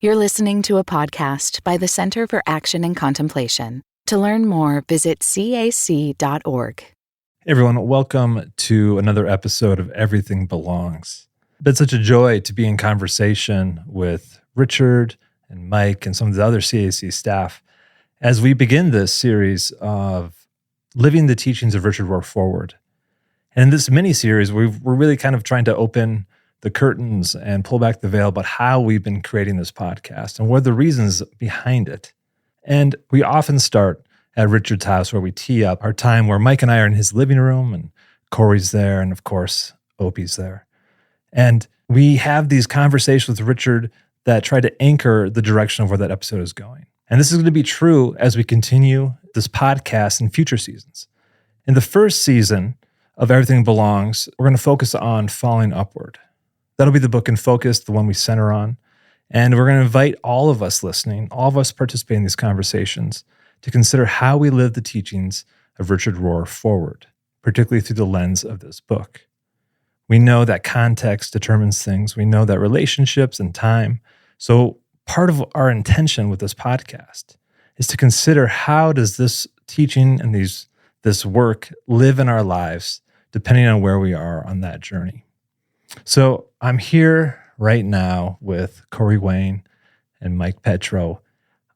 You're listening to a podcast by the Center for Action and Contemplation. To learn more, visit cac.org. Hey everyone, welcome to another episode of Everything Belongs. It's been such a joy to be in conversation with Richard and Mike and some of the other CAC staff as we begin this series of living the teachings of Richard Rohr forward. And in this mini-series, we're really kind of trying to open the curtains and pull back the veil about how we've been creating this podcast and what are the reasons behind it. And we often start at Richard's house where we tee up our time where Mike and I are in his living room and Corey's there and of course Opie's there. And we have these conversations with Richard that try to anchor the direction of where that episode is going. And this is going to be true as we continue this podcast in future seasons. In the first season of Everything Belongs, we're going to focus on falling upward. That'll be the book in focus, the one we center on. And we're going to invite all of us listening, all of us participating in these conversations, to consider how we live the teachings of Richard Rohr forward, particularly through the lens of this book. We know that context determines things. We know that relationships and time. So part of our intention with this podcast is to consider how does this teaching and this work live in our lives, depending on where we are on that journey. So I'm here right now with Corey Wayne and Mike Petro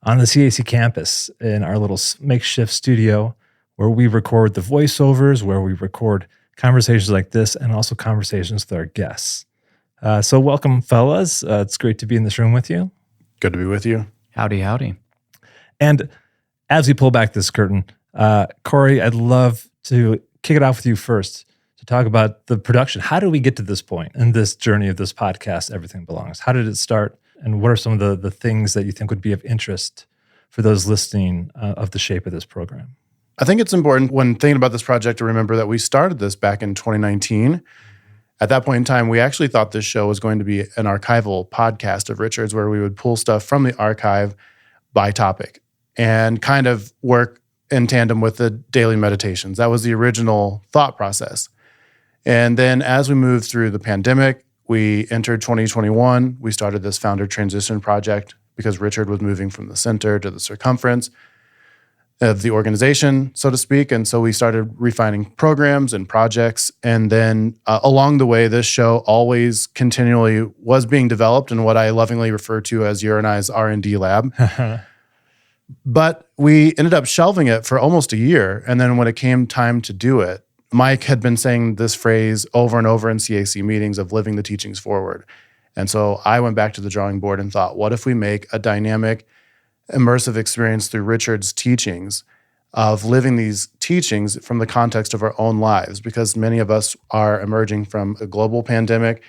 on the CAC campus in our little makeshift studio where we record the voiceovers, where we record conversations like this, and also conversations with our guests. So welcome, fellas. It's great to be in this room with you. Good to be with you. Howdy, howdy. And as we pull back this curtain, Corey, I'd love to kick it off with you first to talk about the production. How did we get to this point in this journey of this podcast, Everything Belongs? How did it start? And what are some of the things that you think would be of interest for those listening of the shape of this program? I think it's important when thinking about this project to remember that we started this back in 2019. At that point in time, we actually thought this show was going to be an archival podcast of Richard's where we would pull stuff from the archive by topic and kind of work in tandem with the daily meditations. That was the original thought process. And then as we moved through the pandemic, we entered 2021. We started this founder transition project because Richard was moving from the center to the circumference of the organization, so to speak. And so we started refining programs and projects. And then along the way, this show always continually was being developed in what I lovingly refer to as your and I's R&D lab. But we ended up shelving it for almost a year. And then when it came time to do it, Mike had been saying this phrase over and over in CAC meetings of living the teachings forward. And so I went back to the drawing board and thought, what if we make a dynamic, immersive experience through Richard's teachings of living these teachings from the context of our own lives? Because many of us are emerging from a global pandemic.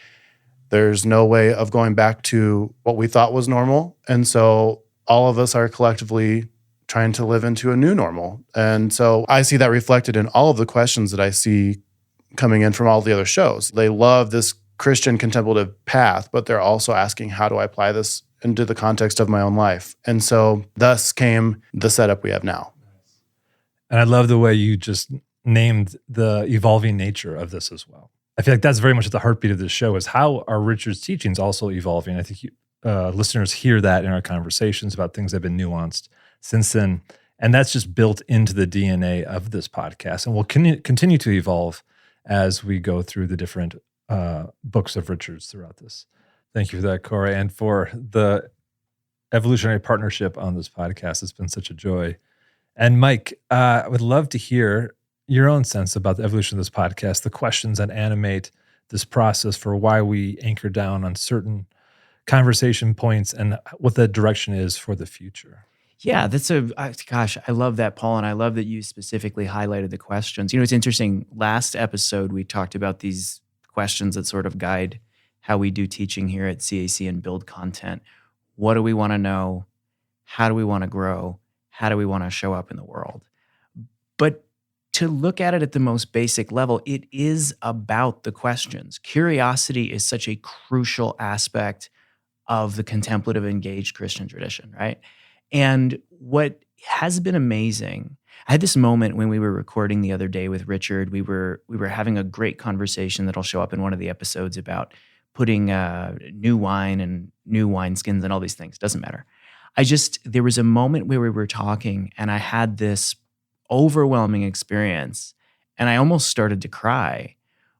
There's no way of going back to what we thought was normal. And so all of us are collectively trying to live into a new normal. And so I see that reflected in all of the questions that I see coming in from all the other shows. They love this Christian contemplative path, but they're also asking, how do I apply this into the context of my own life? And so thus came the setup we have now. And I love the way you just named the evolving nature of this as well. I feel like that's very much at the heartbeat of this show is how are Richard's teachings also evolving? I think listeners hear that in our conversations about things that have been nuanced since then. And that's just built into the DNA of this podcast and will continue to evolve as we go through the different books of Richard's throughout this. Thank you for that, Corey, and for the evolutionary partnership on this podcast. It's been such a joy. And Mike, I would love to hear your own sense about the evolution of this podcast, the questions that animate this process for why we anchor down on certain conversation points and what the direction is for the future. Yeah, I love that, Paul, and I love that you specifically highlighted the questions. You know, it's interesting. Last episode, we talked about these questions that sort of guide how we do teaching here at CAC and build content. What do we want to know? How do we want to grow? How do we want to show up in the world? But to look at it at the most basic level, it is about the questions. Curiosity is such a crucial aspect of the contemplative, engaged Christian tradition, right? And what has been amazing, I had this moment when we were recording the other day with Richard. We were having a great conversation that'll show up in one of the episodes about putting new wine and new wineskins and all these things. Doesn't matter. There was a moment where we were talking and I had this overwhelming experience and I almost started to cry,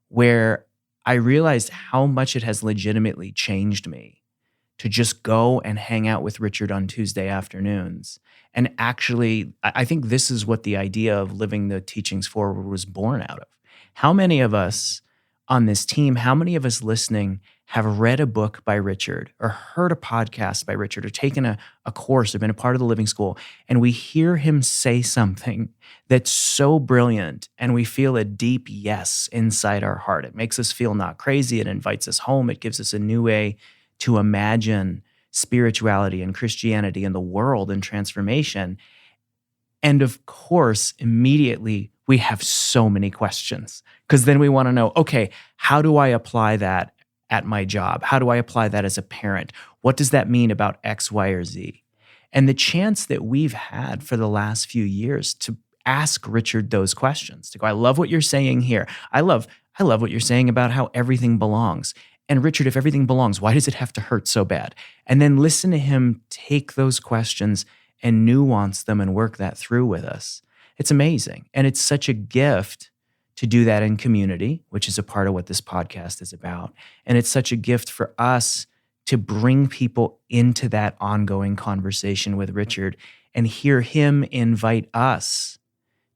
where I realized how much it has legitimately changed me to just go and hang out with Richard on Tuesday afternoons. And actually, I think this is what the idea of living the teachings forward was born out of. How many of us on this team, how many of us listening have read a book by Richard or heard a podcast by Richard or taken a course or been a part of the Living School, and we hear him say something that's so brilliant and we feel a deep yes inside our heart. It makes us feel not crazy. It invites us home. It gives us a new way to imagine spirituality and Christianity and the world and transformation. And of course, immediately we have so many questions because then we want to know, okay, how do I apply that at my job? How do I apply that as a parent? What does that mean about X, Y, or Z? And the chance that we've had for the last few years to ask Richard those questions, to go, I love what you're saying here. I love what you're saying about how everything belongs. And Richard, if everything belongs, why does it have to hurt so bad? And then listen to him take those questions and nuance them and work that through with us. It's amazing. And it's such a gift to do that in community, which is a part of what this podcast is about. And it's such a gift for us to bring people into that ongoing conversation with Richard and hear him invite us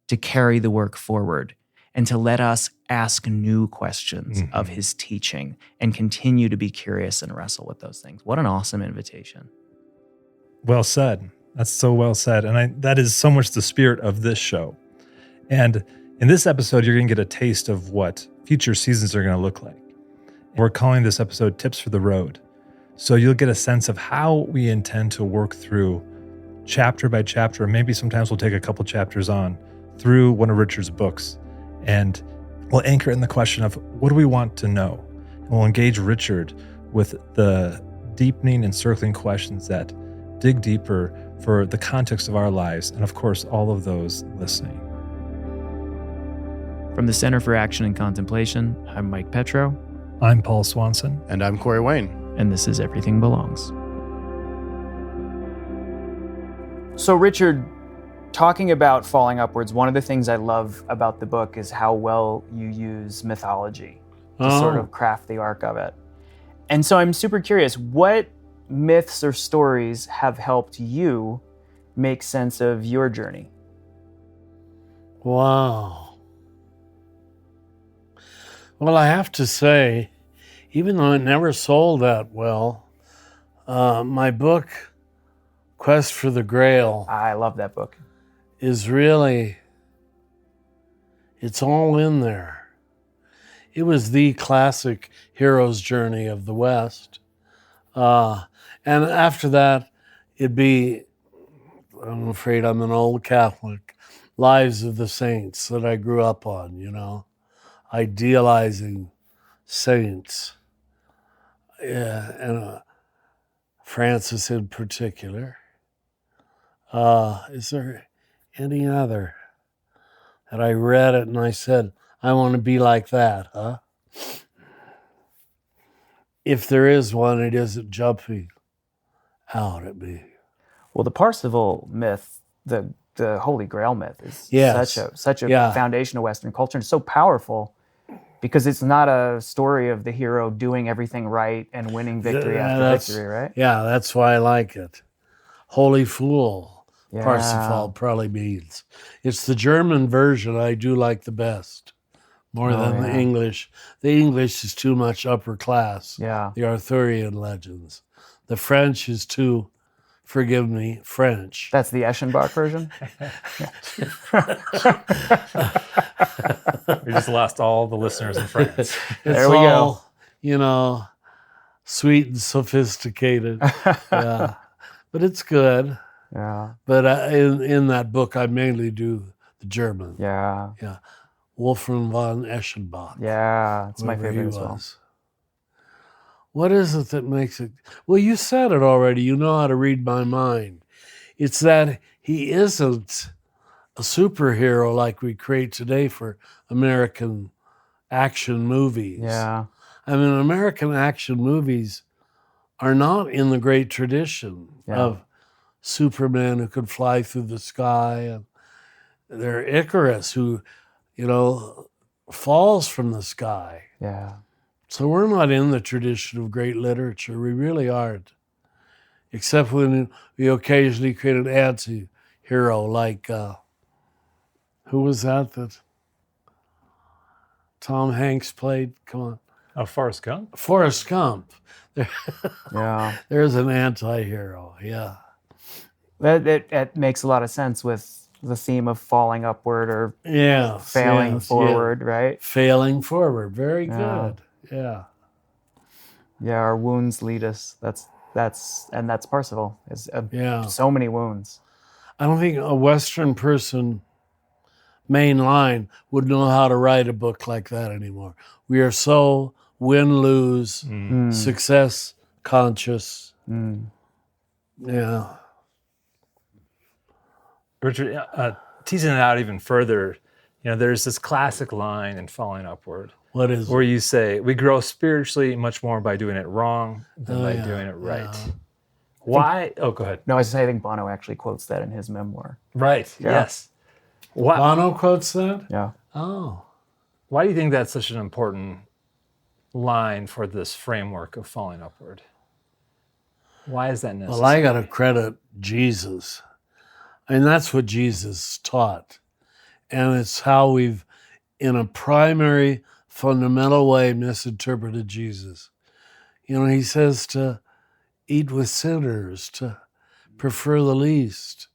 to carry the work forward and to let us ask new questions of his teaching and continue to be curious and wrestle with those things. What an awesome invitation. Well said. That's so well said. And that is so much the spirit of this show. And in this episode, you're going to get a taste of what future seasons are going to look like. We're calling this episode Tips for the Road. So you'll get a sense of how we intend to work through chapter by chapter. Maybe sometimes we'll take a couple chapters on through one of Richard's books. And we'll anchor in the question of what do we want to know? And we'll engage Richard with the deepening and circling questions that dig deeper for the context of our lives. And of course, all of those listening. From the Center for Action and Contemplation, I'm Mike Petro. I'm Paul Swanson. And I'm Corey Wayne. And this is Everything Belongs. So Richard, talking about falling upwards, one of the things I love about the book is how well you use mythology to sort of craft the arc of it. And so I'm super curious, what myths or stories have helped you make sense of your journey? Wow. Well, I have to say, even though it never sold that well, my book, Quest for the Grail, I love that book. Is really, it's all in there. It was the classic hero's journey of the West. And after that, it'd be, I'm afraid I'm an old Catholic, Lives of the Saints that I grew up on, idealizing saints. And Francis in particular. Is there any other that I read it and I said, I want to be like that, huh? If there is one, it isn't jumping out at me. Well, the Parsifal myth, the Holy Grail myth, is such a foundation of Western culture, and it's so powerful because it's not a story of the hero doing everything right and winning victory after victory, right? Yeah, that's why I like it. Holy fool, Parsifal probably means. It's the German version I do like the best, more than the English. The English is too much upper class, the Arthurian legends. The French is too, forgive me, French. That's the Eschenbach version? We just lost all the listeners in France. There we go. Sweet and sophisticated. Yeah. But it's good. Yeah. But in that book, I mainly do the German. Yeah. Yeah. Wolfram von Eschenbach. Yeah, it's my favorite as well. What is it that makes it? Well, you said it already. You know how to read my mind. It's that he isn't a superhero like we create today for American action movies. Yeah. I mean, American action movies are not in the great tradition of Superman who could fly through the sky, and they're Icarus who, falls from the sky. Yeah. So we're not in the tradition of great literature. We really aren't. Except when we occasionally create an anti-hero like, who was that Tom Hanks played? Come on. Oh, Forrest Gump? Forrest Gump. Yeah. There's an anti-hero, yeah. That makes a lot of sense with the theme of falling upward or failing forward, right? Failing forward, very Yeah. good, yeah. Yeah, our wounds lead us. That's Parsifal. It's so many wounds. I don't think a Western person, mainline, would know how to write a book like that anymore. We are so win-lose, success conscious. Yeah. Richard, teasing it out even further, there's this classic line in Falling Upward. What is where it? you say, we grow spiritually much more by doing it wrong than by doing it right. Yeah. Why? Oh, go ahead. No, I think Bono actually quotes that in his memoir. Right, Yeah. yes. Why, Bono quotes that? Yeah. Oh. why do you think that's such an important line for this framework of falling upward? Why is that necessary? Well, I got to credit Jesus. I mean, that's what Jesus taught. And it's how we've, in a primary, fundamental way, misinterpreted Jesus. He says to eat with sinners, to prefer the least.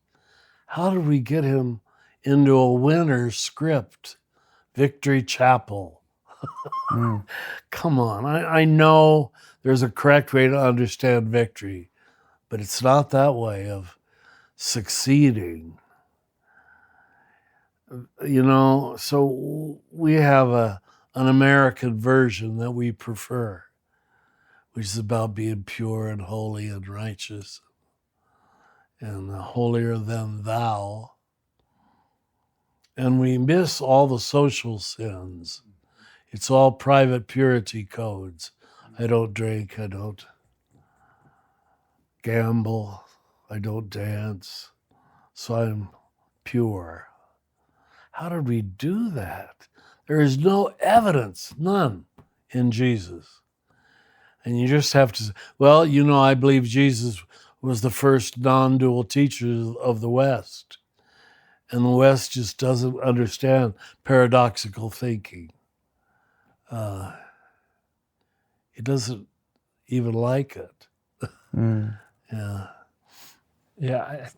How did we get him into a winner script? Victory Chapel. Come on. I know there's a correct way to understand victory, but it's not that way of succeeding. So we have an American version that we prefer, which is about being pure and holy and righteous and holier than thou. And we miss all the social sins. It's all private purity codes. I don't drink, I don't gamble, I don't dance, so I'm pure. How did we do that? There is no evidence, none, in Jesus. And you just have to say, well, I believe Jesus was the first non-dual teacher of the West. And the West just doesn't understand paradoxical thinking. It doesn't even like it. Yeah. Yeah.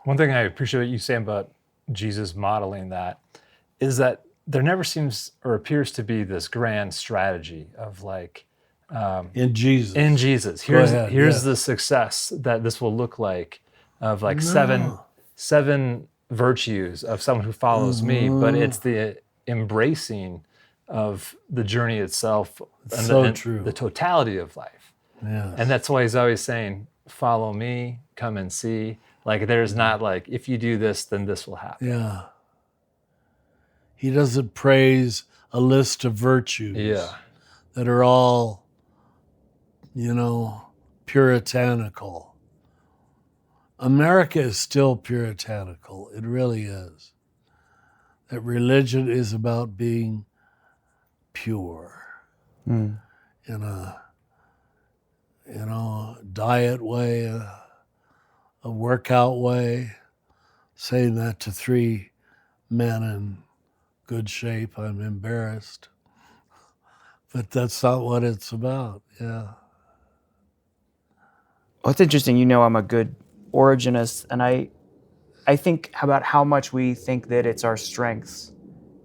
One thing I appreciate what you saying about Jesus modeling that is that there never seems or appears to be this grand strategy of in Jesus. Here's the success that this will look like of seven virtues of someone who follows me, but it's the embracing of the journey itself and true. The totality of life. Yes. And that's why he's always saying, follow me, come and see. There's not if you do this, then this will happen. Yeah. He doesn't praise a list of virtues that are all, puritanical. America is still puritanical. It really is. That religion is about being pure in a, diet way, a workout way. Saying that to 3 men in good shape, I'm embarrassed. But that's not what it's about, yeah. Well, it's interesting. I'm a good originist, and I think about how much we think that it's our strengths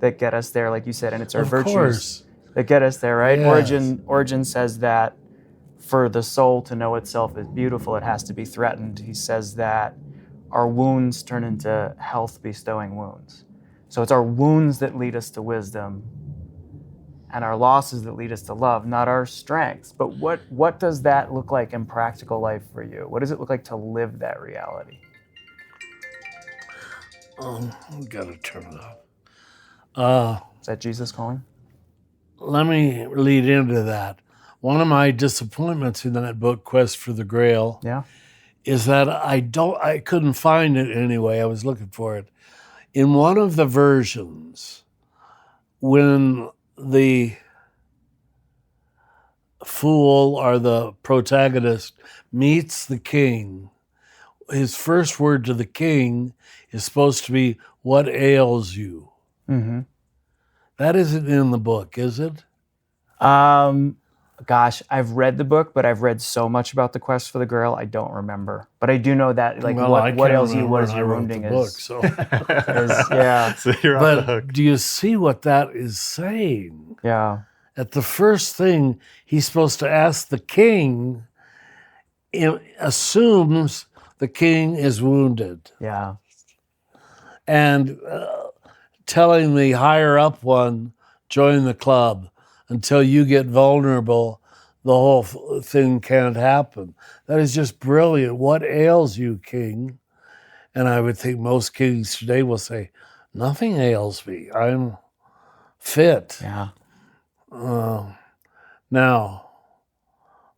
that get us there, like you said, and it's our virtues that get us there, right? Yes. Origen says that for the soul to know itself as beautiful, it has to be threatened. He says that our wounds turn into health-bestowing wounds. So it's our wounds that lead us to wisdom and our losses that lead us to love, not our strengths. But what does that look like in practical life for you? What does it look like to live that reality? I've got to turn it off. Is that Jesus calling? let me lead into that. One of my disappointments in that book, Quest for the Grail, is that I couldn't find it anyway. I was looking for it. In one of the versions, when the fool or the protagonist meets the king, his first word to the king is supposed to be, "What ails you?" Mm-hmm. That isn't in the book, is it? Gosh, I've read the book, but I've read so much about the Quest for the Grail, I don't remember. But I do know that, like, what ails you, what is your wounding book, is. so. Yeah. So you're off the hook. But do you see what that is saying? Yeah. At the first thing he's supposed to ask the king, it assumes the king is wounded. Yeah. And telling the higher up one, join the club. Until you get vulnerable, the whole thing can't happen. That is just brilliant. What ails you, king? And I would think most kings today will say, nothing ails me. I'm fit. Yeah. Now,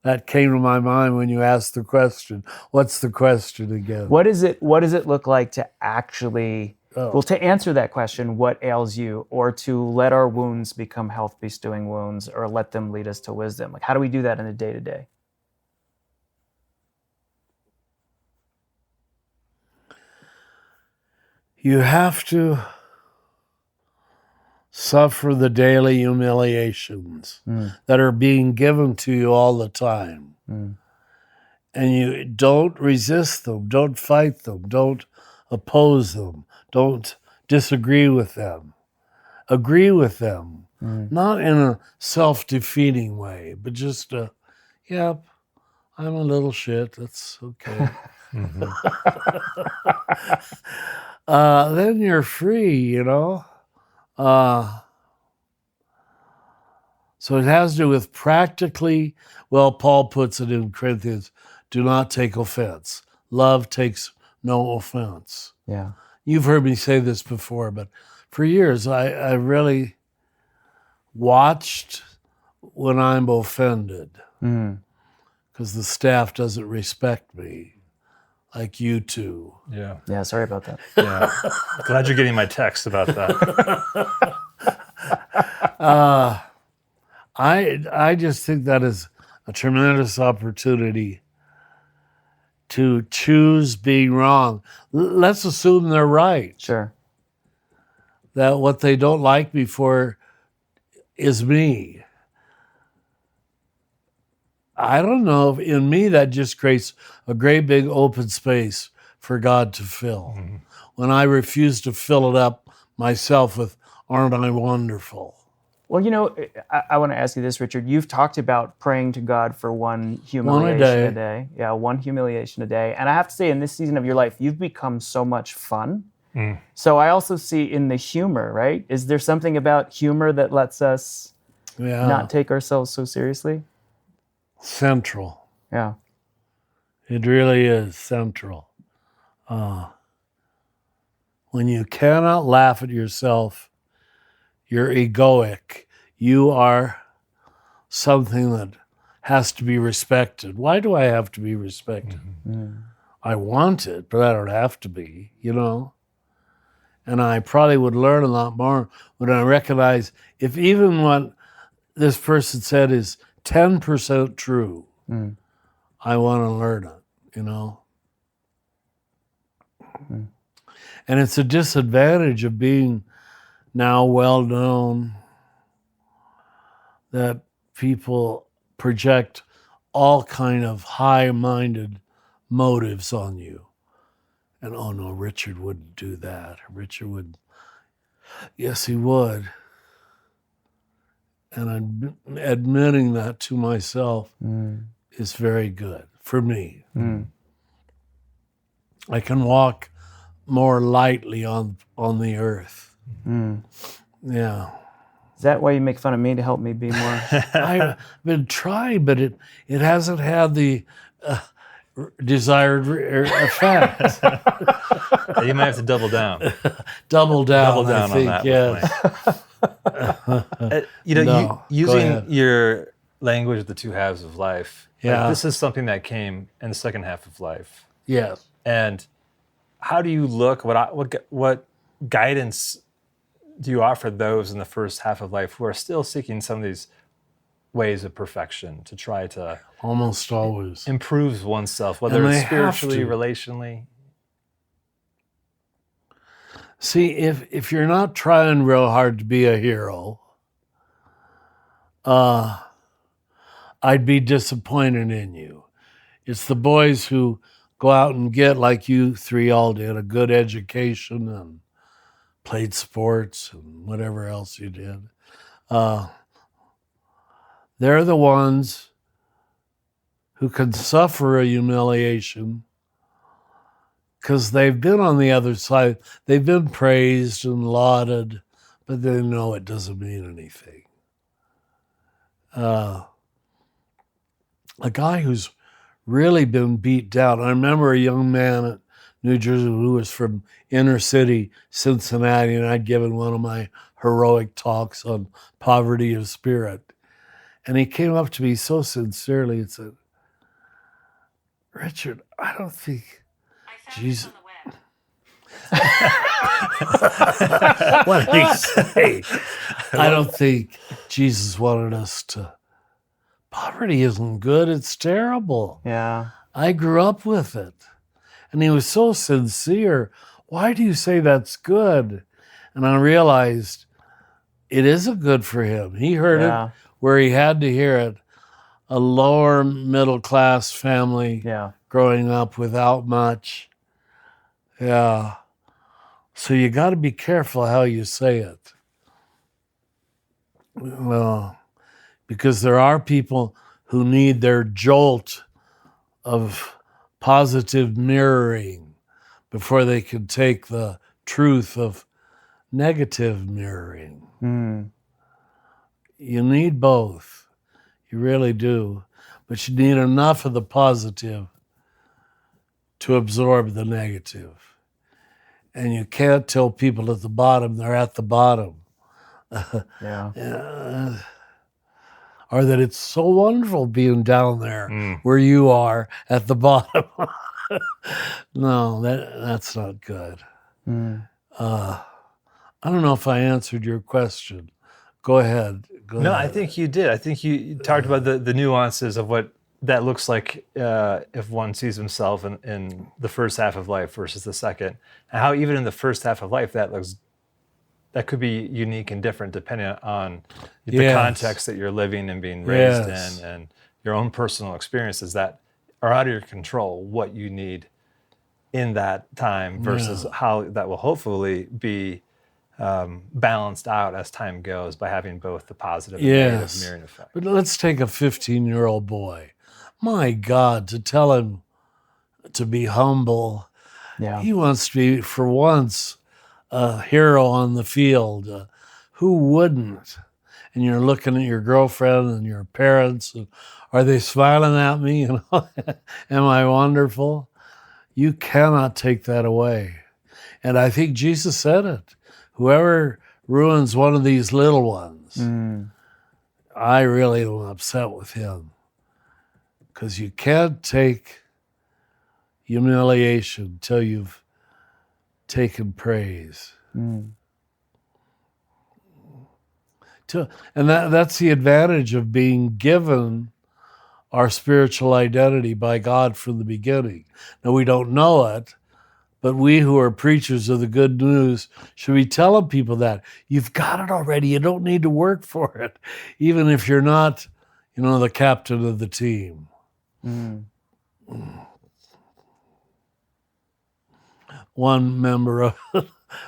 that came to my mind when you asked the question. What's the question again? What does it look like to actually, well, to answer that question, what ails you, or to let our wounds become health bestowing wounds, or let them lead us to wisdom? Like, how do we do that in the day-to-day? You have to suffer the daily humiliations that are being given to you all the time. And you don't resist them, don't fight them, don't oppose them, don't disagree with them. Agree with them, not in a self-defeating way, but just yep, I'm a little shit, that's okay. Then you're free, you know? So it has to do with practically, well, Paul puts it in Corinthians, do not take offense. Love takes no offense. Yeah. You've heard me say this before, but for years I really watched when I'm offended because the staff doesn't respect me like you two. Yeah. Yeah, sorry about that. Yeah. Glad you're getting my text about that. I just think that is a tremendous opportunity to choose being wrong. Let's assume they're right. Sure. That what they don't like me for is me. I don't know if in me that just creates a great big open space for God to fill. When I refuse to fill it up myself with, aren't I wonderful? Well, you know, I want to ask you this, Richard. You've talked about praying to God for one humiliation a day. Yeah, one humiliation a day. And I have to say, in this season of your life, you've become so much fun. So I also see in the humor, right? Is there something about humor that lets us not take ourselves so seriously? Central. Yeah. It really is central. When you cannot laugh at yourself, you're egoic. You are something that has to be respected. Why do I have to be respected? I want it, but I don't have to be, you know? And I probably would learn a lot more when I recognize if even what this person said is 10% true, I want to learn it, you know? And it's a disadvantage of being now well known that people project all kind of high-minded motives on you. And oh no, Richard wouldn't do that. Richard would, yes, he would. And admitting that to myself is very good for me. I can walk more lightly on the earth. Yeah. Is that why you make fun of me, to help me be more? I've been trying, but it hasn't had the desired effect. You might have to double down. Double down Double down I think, on that. yes. No, go using ahead. your language of the two halves of life, Yeah. this is something that came in the second half of life. Yes. And how do you look? What guidance do you offer those in the first half of life who are still seeking some of these ways of perfection to try to Almost always. improve oneself, whether And it's they have spiritually, to. relationally? See, if you're not trying real hard to be a hero, I'd be disappointed in you. It's the boys who go out and get, like you three all did, a good education and played sports and whatever else you did. They're the ones who can suffer a humiliation because they've been on the other side. They've been praised and lauded, but they know it doesn't mean anything. A guy who's really been beat down. I remember a young man at New Jersey who was from inner city Cincinnati, and I'd given one of my heroic talks on poverty of spirit. And he came up to me so sincerely and said, "Richard, I don't think Jesus." What did he say? I don't think Jesus wanted us to. Poverty isn't good, it's terrible. Yeah. I grew up with it. And he was so sincere. Why do you say that's good? And I realized it isn't good for him. He heard Yeah. it where he had to hear it. A lower middle class family Yeah. growing up without much. Yeah. So you got to be careful how you say it. Well, because there are people who need their jolt of positive mirroring before they can take the truth of negative mirroring. Mm. You need both. You really do. But you need enough of the positive to absorb the negative. And you can't tell people at the bottom they're at the bottom. Yeah. Or that it's so wonderful being down there where you are at the bottom. No, that's not good. I don't know if I answered your question. Go ahead. No, I think you did. I think you talked about the nuances of what that looks like if one sees himself in the first half of life versus the second, and how even in the first half of life that could be unique and different depending on the context that you're living and being raised in, and your own personal experiences that are out of your control, what you need in that time versus how that will hopefully be balanced out as time goes by having both the positive and negative mirroring effect. But let's take a 15-year-old boy. My God, to tell him to be humble. Yeah. He wants to be, for once, a hero on the field. Who wouldn't? And you're looking at your girlfriend and your parents. And are they smiling at me? You know, am I wonderful? You cannot take that away. And I think Jesus said it. Whoever ruins one of these little ones, I really am upset with him. Because you can't take humiliation till you've taken praise. And that's the advantage of being given our spiritual identity by God from the beginning. Now, we don't know it, but we who are preachers of the good news should be telling people that. You've got it already. You don't need to work for it, even if you're not, the captain of the team. One member of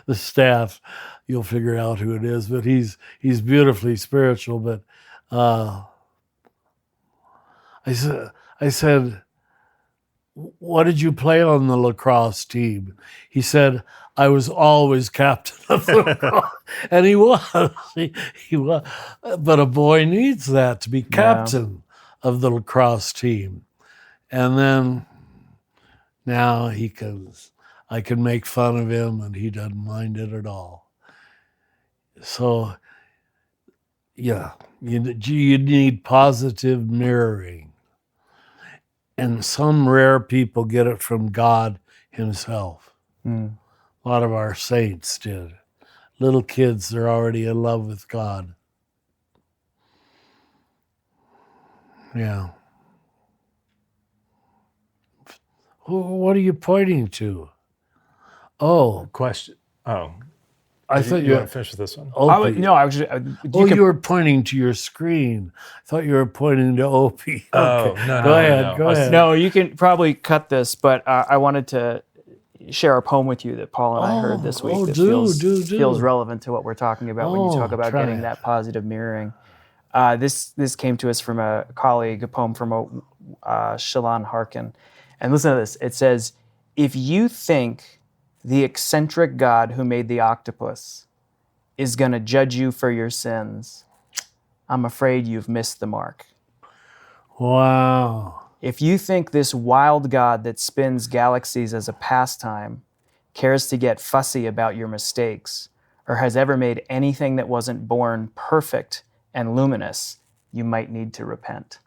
the staff, you'll figure out who it is, but he's beautifully spiritual. But I said, what did you play on the lacrosse team? He said, I was always captain of the lacrosse. And he was. He was. But a boy needs that to be captain of the lacrosse team. And then now I can make fun of him and he doesn't mind it at all. So Yeah, you need positive mirroring. And some rare people get it from God himself. A lot of our saints did. Little kids, they're already in love with God. Yeah. What are you pointing to? Oh, Question. Oh, I thought you want to finish with this one? Opie. I was just. You were pointing to your screen. I thought you were pointing to Opie. Oh, Okay. no, Go ahead. no. No, you can probably cut this, but I wanted to share a poem with you that Paul and I heard this week that feels relevant to what we're talking about when you talk about getting that positive mirroring. This came to us from a colleague, a poem from Shalon Harkin. And listen to this. It says, if you think the eccentric God who made the octopus is going to judge you for your sins, I'm afraid you've missed the mark. Wow. If you think this wild God that spins galaxies as a pastime cares to get fussy about your mistakes, or has ever made anything that wasn't born perfect and luminous, you might need to repent.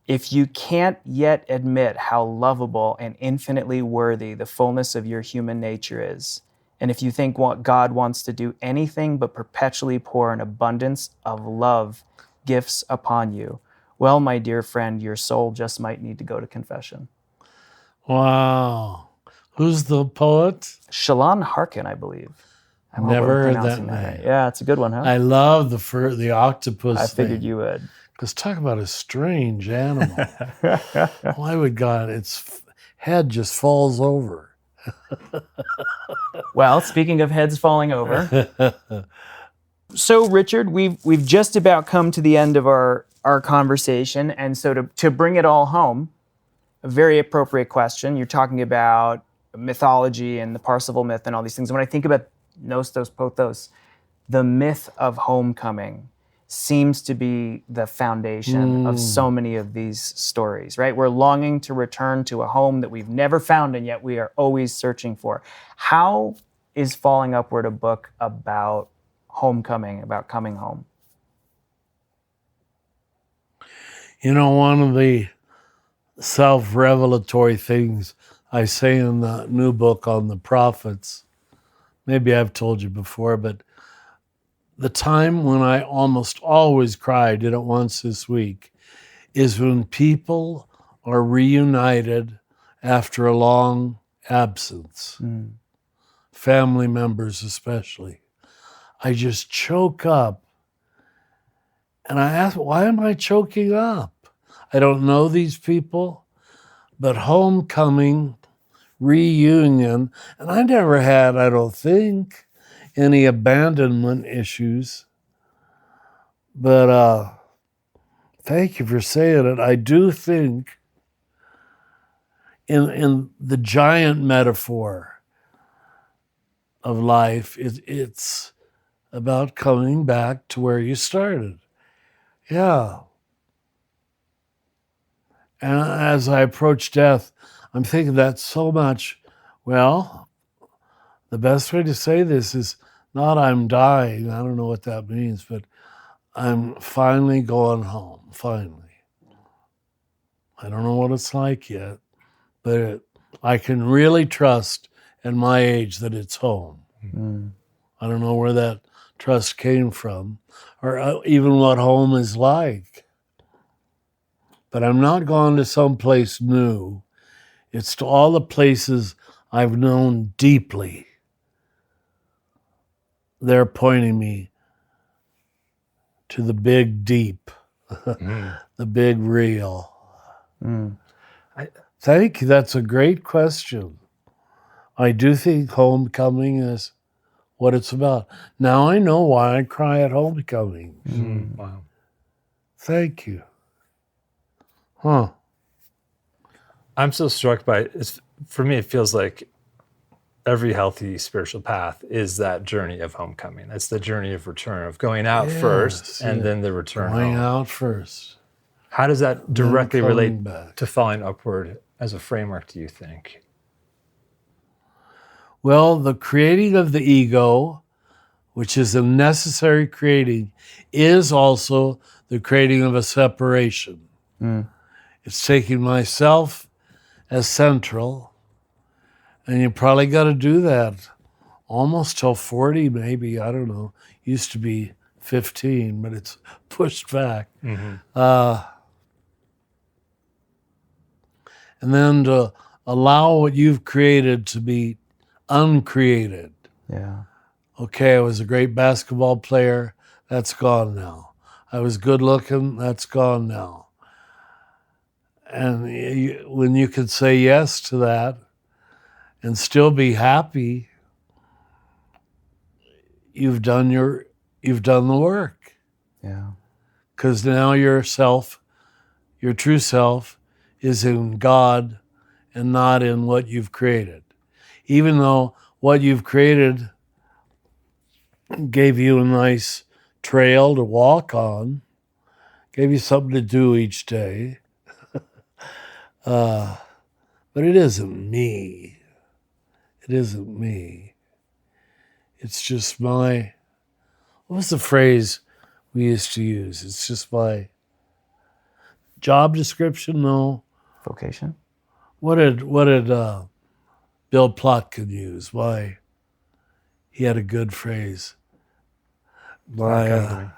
If you can't yet admit how lovable and infinitely worthy the fullness of your human nature is, and if you think God wants to do anything but perpetually pour an abundance of love gifts upon you, well, my dear friend, your soul just might need to go to confession. Wow. Who's the poet? Shalon Harkin, I believe. Never heard that name. Right. Yeah, it's a good one, huh? I love the octopus I figured thing. you would. Because talk about a strange animal. Why would God, its head just falls over. Well, speaking of heads falling over. So, Richard, we've just about come to the end of our conversation. And so to bring it all home, a very appropriate question. You're talking about mythology and the Parsifal myth and all these things. When I think about Nostos Pothos, the myth of homecoming seems to be the foundation of so many of these stories, right? We're longing to return to a home that we've never found, and yet we are always searching for. How is Falling Upward a book about homecoming, about coming home? You know, one of the self-revelatory things I say in the new book on the prophets, maybe I've told you before, but the time when I almost always cry, did it once this week, is when people are reunited after a long absence, family members especially. I just choke up. And I ask, why am I choking up? I don't know these people, but homecoming, reunion, and I never had, I don't think, any abandonment issues. But thank you for saying it. I do think in the giant metaphor of life, it's about coming back to where you started. Yeah. And as I approach death, I'm thinking that so much. Well, the best way to say this is not I'm dying. I don't know what that means, but I'm finally going home, finally. I don't know what it's like yet, but I can really trust at my age that it's home. I don't know where that trust came from or even what home is like. But I'm not going to someplace new. It's to all the places I've known deeply. They're pointing me to the big deep, the big real. Thank you. That's a great question. I do think homecoming is what it's about. Now I know why I cry at homecoming. Wow. Thank you. Huh. I'm so struck by it. For me, it feels like every healthy spiritual path is that journey of homecoming. It's the journey of return, of going out first and then the return going home. out first. How does that directly relate back to falling upward as a framework, do you think? Well, the creating of the ego which is a necessary creating, is also the creating of a separation. It's taking myself as central, and you probably got to do that almost till 40, maybe, I don't know. Used to be 15, but it's pushed back. And then to allow what you've created to be uncreated. Yeah. Okay, I was a great basketball player. That's gone now. I was good looking. That's gone now. And when you could say yes to that and still be happy, you've done the work. Yeah. Because now your true self, is in God and not in what you've created. Even though what you've created gave you a nice trail to walk on, gave you something to do each day. But it isn't me. It isn't me. It's just what was the phrase we used to use? It's just my job description, no. Vocation? What did Bill Plotkin use? Why? He had a good phrase. I'll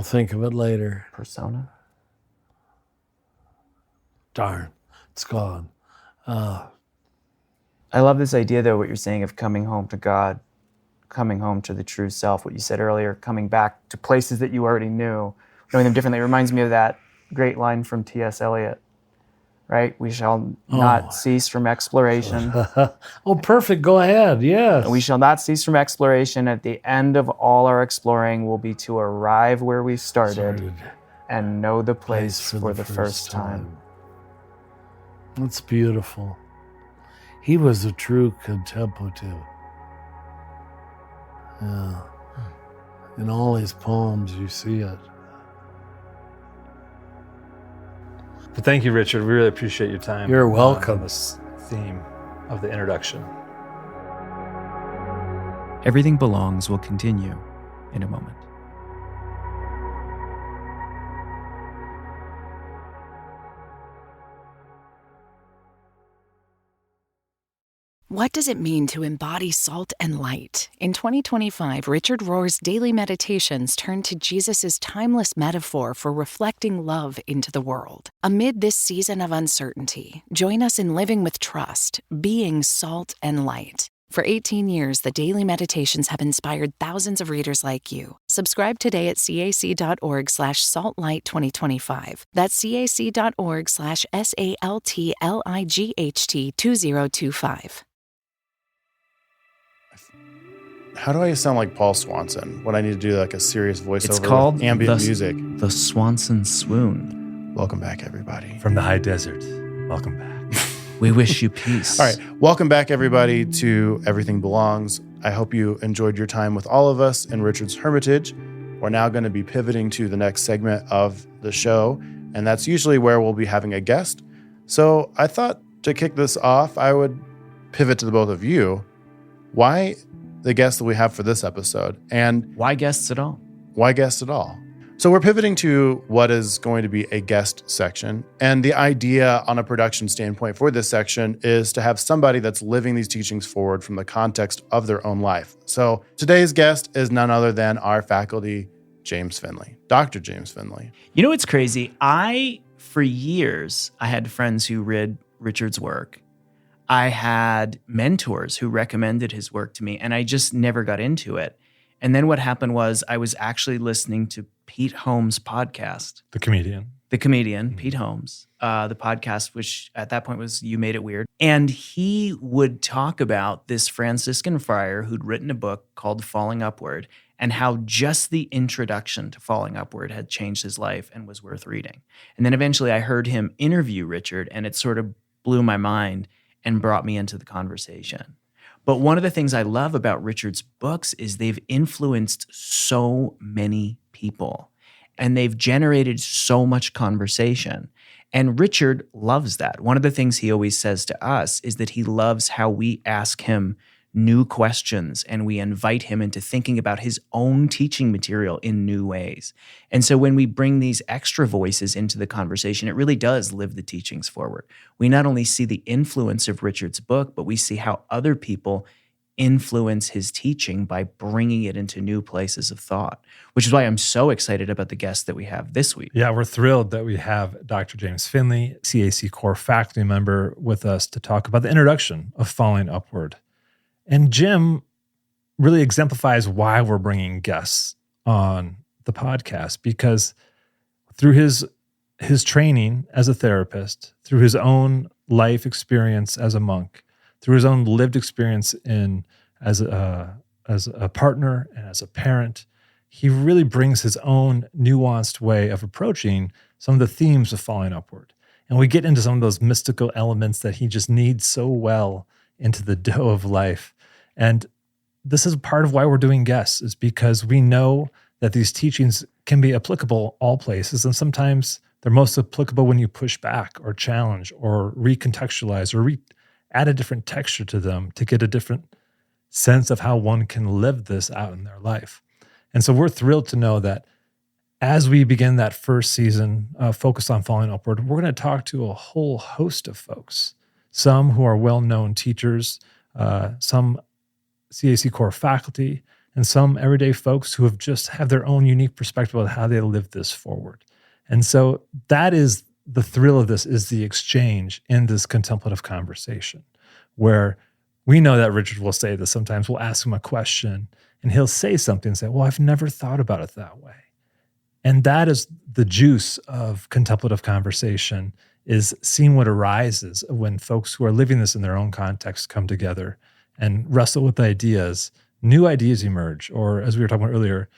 think of it later. Persona? Darn, it's gone. I love this idea, though, what you're saying of coming home to God, coming home to the true self, what you said earlier, coming back to places that you already knew, knowing them differently. It reminds me of that great line from T.S. Eliot, right? We shall not cease from exploration. Oh, perfect. Go ahead. Yes. We shall not cease from exploration. At the end of all our exploring will be to arrive where we started and know the place for the first time. That's beautiful. He was a true contemplative. Yeah. In all his poems, you see it. But thank you, Richard. We really appreciate your time. You're welcome. On this theme of the introduction. Everything Belongs will continue in a moment. What does it mean to embody salt and light? In 2025, Richard Rohr's daily meditations turn to Jesus' timeless metaphor for reflecting love into the world. Amid this season of uncertainty, join us in living with trust, being salt and light. For 18 years, the daily meditations have inspired thousands of readers like you. Subscribe today at cac.org/saltlight2025. That's cac.org/SALTLIGHT2025. How do I sound like Paul Swanson when I need to do like a serious voiceover It's called with ambient music? The Swanson Swoon. Welcome back, everybody. From the high desert, welcome back. We wish you peace. All right. Welcome back, everybody, to Everything Belongs. I hope you enjoyed your time with all of us in Richard's Hermitage. We're now going to be pivoting to the next segment of the show, and that's usually where we'll be having a guest. So I thought to kick this off, I would pivot to the both of you. Why the guest that we have for this episode? And why guests at all? Why guests at all? So we're pivoting to what is going to be a guest section. And the idea on a production standpoint for this section is to have somebody that's living these teachings forward from the context of their own life. So today's guest is none other than our faculty, James Finley, Dr. James Finley. You know what's crazy? For years, I had friends who read Richard's work. I had mentors who recommended his work to me, and I just never got into it. And then what happened was I was actually listening to Pete Holmes' podcast. The comedian, Pete Holmes, the podcast, which at that point was You Made It Weird. And he would talk about this Franciscan friar who'd written a book called Falling Upward and how just the introduction to Falling Upward had changed his life and was worth reading. And then eventually I heard him interview Richard, and it sort of blew my mind and brought me into the conversation. But one of the things I love about Richard's books is they've influenced so many people, and they've generated so much conversation. And Richard loves that. One of the things he always says to us is that he loves how we ask him new questions and we invite him into thinking about his own teaching material in new ways. And so when we bring these extra voices into the conversation, it really does live the teachings forward. We not only see the influence of Richard's book, but we see how other people influence his teaching by bringing it into new places of thought, which is why I'm so excited about the guest that we have this week. Yeah, we're thrilled that we have Dr. James Finley, CAC core faculty member, with us to talk about the introduction of Falling Upward. And Jim really exemplifies why we're bringing guests on the podcast, because through his training as a therapist, through his own life experience as a monk, through his own lived experience as a partner and as a parent, he really brings his own nuanced way of approaching some of the themes of Falling Upward. And we get into some of those mystical elements that he just needs so well into the dough of life. And this is part of why we're doing guests, is because we know that these teachings can be applicable all places. And sometimes they're most applicable when you push back or challenge or recontextualize or add a different texture to them to get a different sense of how one can live this out in their life. And so we're thrilled to know that as we begin that first season focused on Falling Upward, we're going to talk to a whole host of folks, some who are well-known teachers, some CAC core faculty, and some everyday folks who have their own unique perspective on how they live this forward. And so that is the thrill of this, is the exchange in this contemplative conversation, where we know that Richard will say this. Sometimes we'll ask him a question and he'll say something and say, well, I've never thought about it that way. And that is the juice of contemplative conversation, is seeing what arises when folks who are living this in their own context come together and wrestle with ideas. New ideas emerge, or as we were talking about earlier,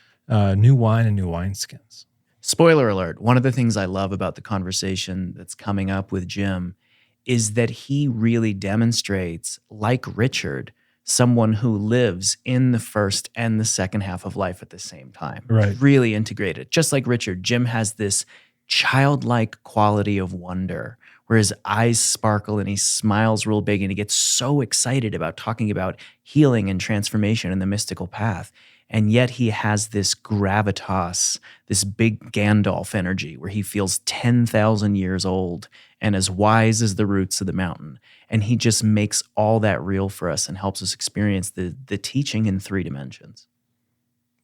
new wine and new wineskins. Spoiler alert, one of the things I love about the conversation that's coming up with Jim is that he really demonstrates, like Richard, someone who lives in the first and the second half of life at the same time. Right. Really integrated. Just like Richard, Jim has this childlike quality of wonder where his eyes sparkle and he smiles real big and he gets so excited about talking about healing and transformation and the mystical path. And yet he has this gravitas, this big Gandalf energy where he feels 10,000 years old and as wise as the roots of the mountain. And he just makes all that real for us and helps us experience the teaching in 3 dimensions.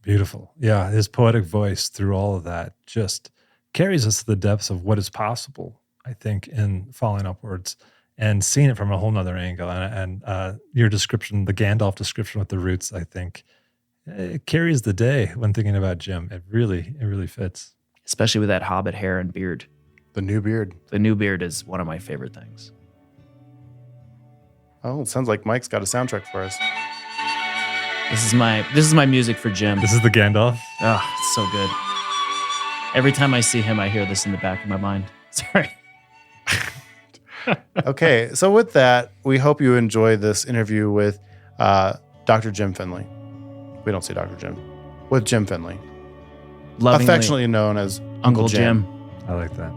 Beautiful. Yeah, his poetic voice through all of that just carries us to the depths of what is possible, I think, in Falling Upwards and seeing it from a whole nother angle. And your description, the Gandalf description with the roots, I think, it carries the day when thinking about Jim. It really fits. Especially with that hobbit hair and beard. The new beard. The new beard is one of my favorite things. Oh, it sounds like Mike's got a soundtrack for us. This is my music for Jim. This is the Gandalf? Oh, it's so good. Every time I see him, I hear this in the back of my mind. Sorry. Okay, so with that, we hope you enjoy this interview with Dr. Jim Finley. We don't say Dr. Jim. With Jim Finley. Lovingly, affectionately known as Uncle Jim. I like that.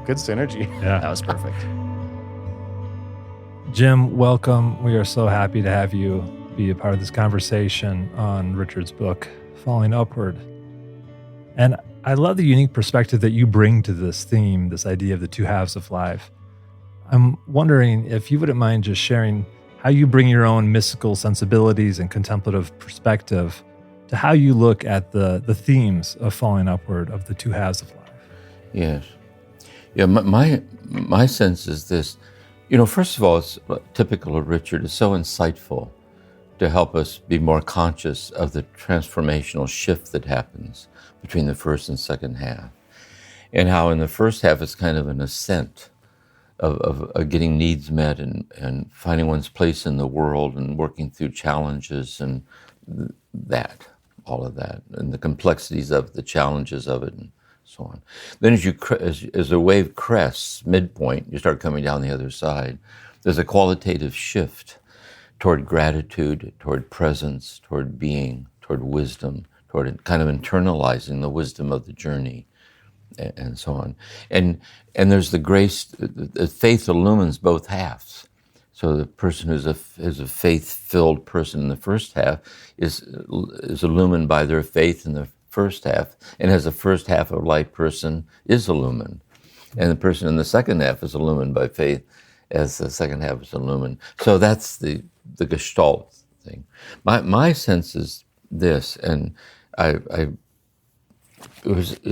Good synergy. Yeah. That was perfect. Jim, welcome. We are so happy to have you be a part of this conversation on Richard's book, Falling Upward. And I love the unique perspective that you bring to this theme, this idea of the 2 halves of life. I'm wondering if you wouldn't mind just sharing how you bring your own mystical sensibilities and contemplative perspective to how you look at the themes of Falling Upward, of the 2 halves of life. Yes. Yeah, my sense is this. First of all, it's typical of Richard. It's so insightful to help us be more conscious of the transformational shift that happens between the first and second half. And how in the first half it's kind of an ascent of getting needs met and finding one's place in the world and working through challenges and all of that, and the complexities of the challenges of it and so on. Then as the wave crests, midpoint, you start coming down the other side, there's a qualitative shift toward gratitude, toward presence, toward being, toward wisdom, toward kind of internalizing the wisdom of the journey, and so on. And there's the grace, the faith illumines both halves. So the person who's a faith-filled person in the first half is illumined by their faith in the first half, and as a first half of life person is illumined. And the person in the second half is illumined by faith as the second half is illumined. So that's the Gestalt thing. My sense is this, and it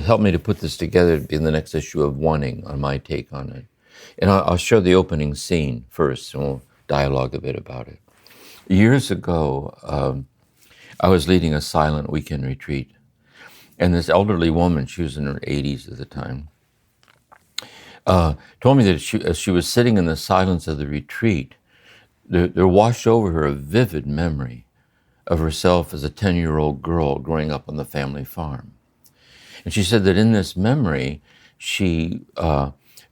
helped me to put this together in the next issue of Wanting on my take on it. And I'll show the opening scene first, and we'll dialogue a bit about it. Years ago, I was leading a silent weekend retreat, and this elderly woman, she was in her 80s at the time, told me that as she was sitting in the silence of the retreat, there washed over her a vivid memory of herself as a 10-year-old girl growing up on the family farm. And she said that in this memory, she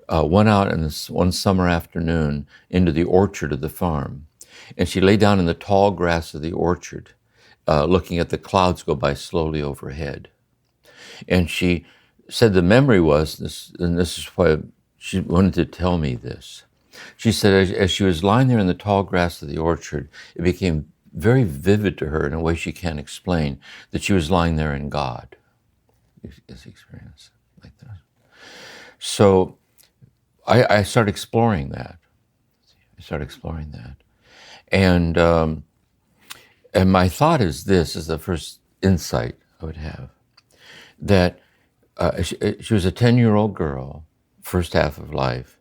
went out in this one summer afternoon into the orchard of the farm. And she lay down in the tall grass of the orchard, looking at the clouds go by slowly overhead. And she said the memory was, and this is why she wanted to tell me this. She said as she was lying there in the tall grass of the orchard, it became very vivid to her in a way she can't explain, that she was lying there in God. Is the experience like that? So I started exploring that. And my thought is this, is the first insight I would have, that she was a 10-year-old girl, first half of life,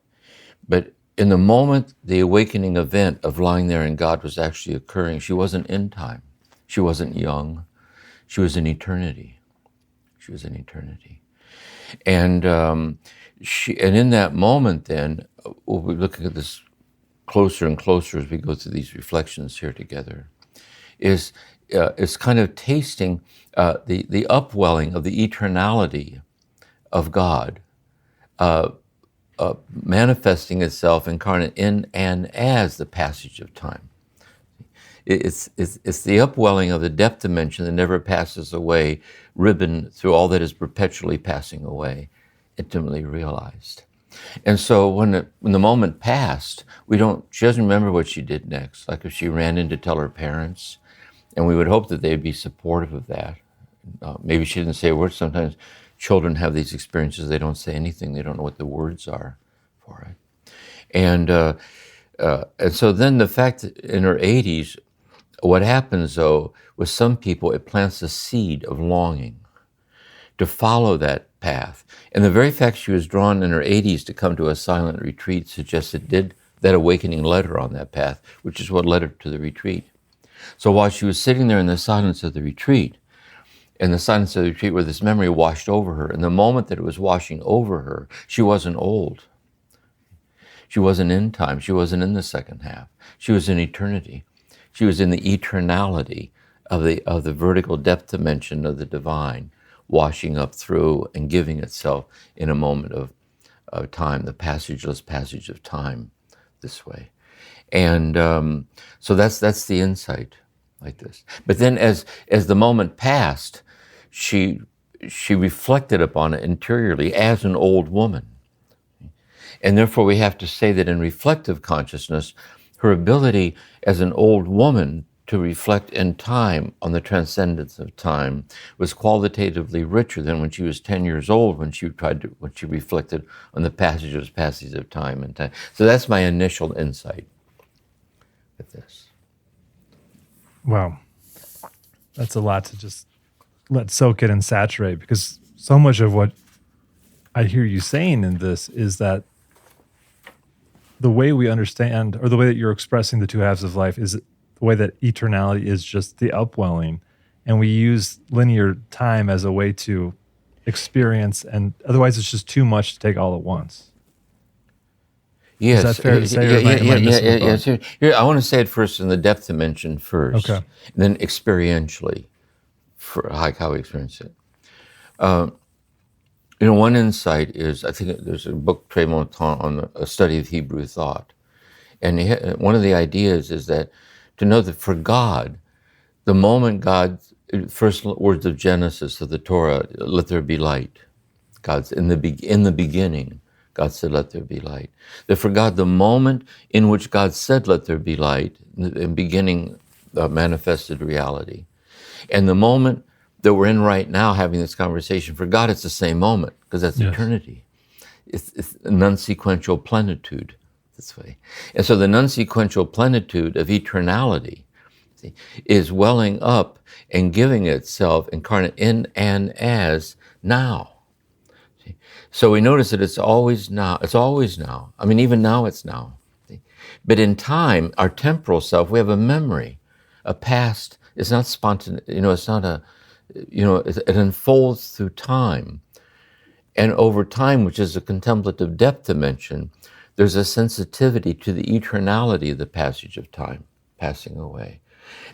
but in the moment the awakening event of lying there in God was actually occurring, she wasn't in time. She wasn't young. She was in eternity. And in that moment then, we'll be looking at this closer and closer as we go through these reflections here together, is kind of tasting the upwelling of the eternality of God, manifesting itself incarnate in and as the passage of time. It's the upwelling of the depth dimension that never passes away, ribbon through all that is perpetually passing away, intimately realized. And so when the moment passed, she doesn't remember what she did next. Like if she ran in to tell her parents, and we would hope that they'd be supportive of that. Maybe she didn't say a word. Sometimes children have these experiences, they don't say anything, they don't know what the words are for it. And so then the fact that in her 80s, what happens though, with some people, it plants a seed of longing to follow that path. And the very fact she was drawn in her 80s to come to a silent retreat suggests that awakening led her on that path, which is what led her to the retreat. So while she was sitting there in the silence of the retreat, where this memory washed over her, in the moment that it was washing over her, she wasn't old. She wasn't in time. She wasn't in the second half. She was in eternity. She was in the eternality of the vertical depth dimension of the divine, washing up through and giving itself in a moment of time, the passageless passage of time this way. And so that's the insight like this. But then as the moment passed, she reflected upon it interiorly as an old woman. And therefore we have to say that in reflective consciousness, her ability as an old woman to reflect in time on the transcendence of time was qualitatively richer than when she was 10 years old, when she reflected on the passage of time and time. So that's my initial insight with this. Wow. That's a lot to just let soak in and saturate, because so much of what I hear you saying in this is that the way we understand, or the way that you're expressing the two halves of life, is the way that eternality is just the upwelling. And we use linear time as a way to experience, and otherwise it's just too much to take all at once. Yes. Is that fair to say? Yes. Here, I want to say it first in the depth dimension first, okay, and then experientially, for how we experience it. One insight is, I think there's a book, Très Montant, on a study of Hebrew thought. And one of the ideas is that to know that for God, the moment God, first words of Genesis of the Torah, let there be light. God's in the beginning, God said, let there be light. That for God, the moment in which God said, let there be light, in beginning manifested reality. And the moment that we're in right now having this conversation, for God, it's the same moment, because that's eternity. It's a non-sequential plenitude this way. And so the non-sequential plenitude of eternality is welling up and giving itself incarnate in and as now. So we notice that it's always now. It's always now. I mean, even now it's now. But in time, our temporal self, we have a memory, a past. It's not spontaneous. It's not a, it unfolds through time. And over time, which is a contemplative depth dimension, there's a sensitivity to the eternality of the passage of time passing away.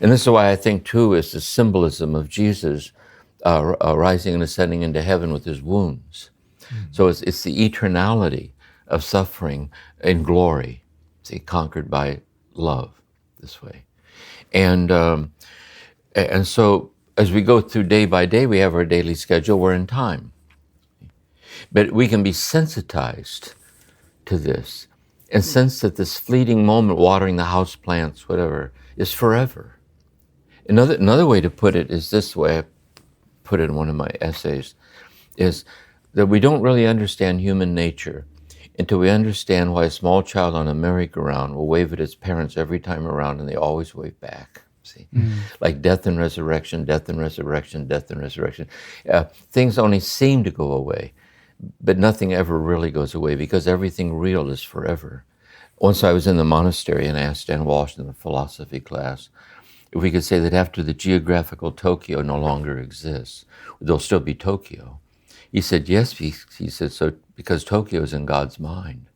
And this is why I think, too, is the symbolism of Jesus rising and ascending into heaven with his wounds. So it's the eternality of suffering in glory, conquered by love this way. And so as we go through day by day, we have our daily schedule, we're in time. But we can be sensitized to this and sense that this fleeting moment, watering the house plants, whatever, is forever. Another way to put it is this way, I put it in one of my essays, is that we don't really understand human nature until we understand why a small child on a merry-go-round will wave at its parents every time around, and they always wave back. See, like death and resurrection, death and resurrection, death and resurrection. Things only seem to go away, but nothing ever really goes away because everything real is forever. Once I was in the monastery and I asked Dan Walsh in the philosophy class if we could say that after the geographical Tokyo no longer exists, there'll still be Tokyo. He said, yes, he said, so because Tokyo is in God's mind.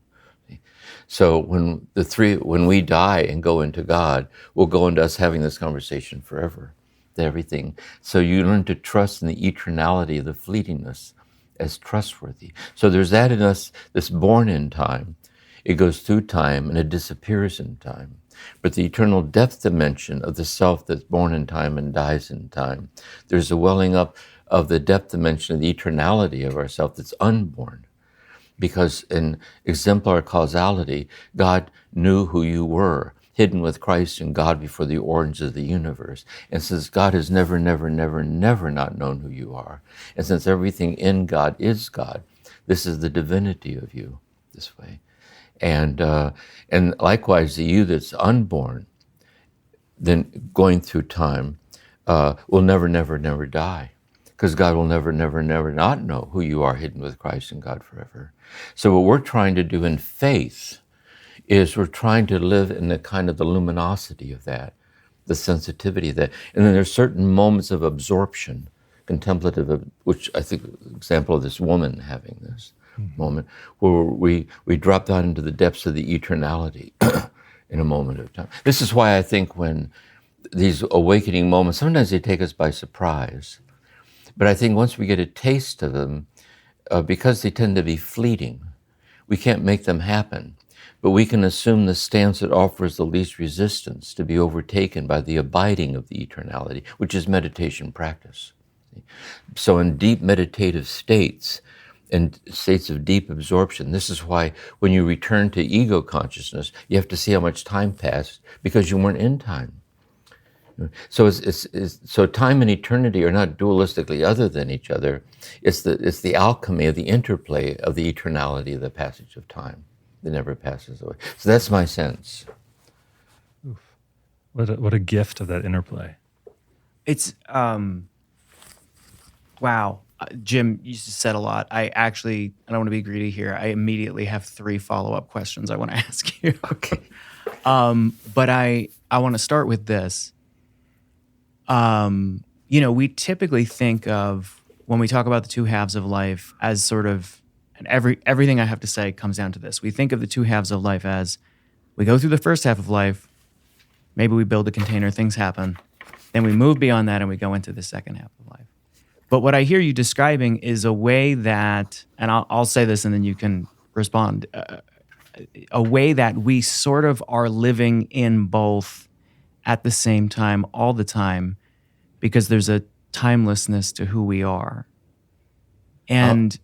So when we die and go into God, we'll go into us having this conversation forever, everything. So you learn to trust in the eternality of the fleetingness as trustworthy. So there's that in us that's born in time. It goes through time and it disappears in time. But the eternal depth dimension of the self that's born in time and dies in time, there's a welling up of the depth dimension of the eternality of ourself that's unborn. Because in exemplar causality, God knew who you were, hidden with Christ and God before the origins of the universe. And since God has never, never, never, never not known who you are, and since everything in God is God, this is the divinity of you this way. And likewise, the you that's unborn, then going through time, will never, never, never die. Because God will never, never, never not know who you are hidden with Christ and God forever. So what we're trying to do in faith is we're trying to live in the kind of the luminosity of that, the sensitivity of that. And then there's certain moments of absorption, contemplative, which I think example of this woman having this moment, where we drop down into the depths of the eternality in a moment of time. This is why I think when these awakening moments, sometimes they take us by surprise. But I think once we get a taste of them, because they tend to be fleeting, we can't make them happen. But we can assume the stance that offers the least resistance to be overtaken by the abiding of the eternality, which is meditation practice. So in deep meditative states, and states of deep absorption, this is why when you return to ego consciousness, you have to see how much time passed because you weren't in time. So so time and eternity are not dualistically other than each other. It's the alchemy of the interplay of the eternality of the passage of time that never passes away. So that's my sense. Oof. What a gift of that interplay. It's wow. Jim, you just said a lot. I don't want to be greedy here. I immediately have 3 follow-up questions I want to ask you. Okay. But I want to start with this. We typically think of, when we talk about the 2 halves of life, as sort of, and everything I have to say comes down to this. We think of the 2 halves of life as, we go through the first half of life, maybe we build a container, things happen. Then we move beyond that and we go into the second half of life. But what I hear you describing is a way that, and I'll say this and then you can respond, a way that we sort of are living in both at the same time, all the time, because there's a timelessness to who we are. And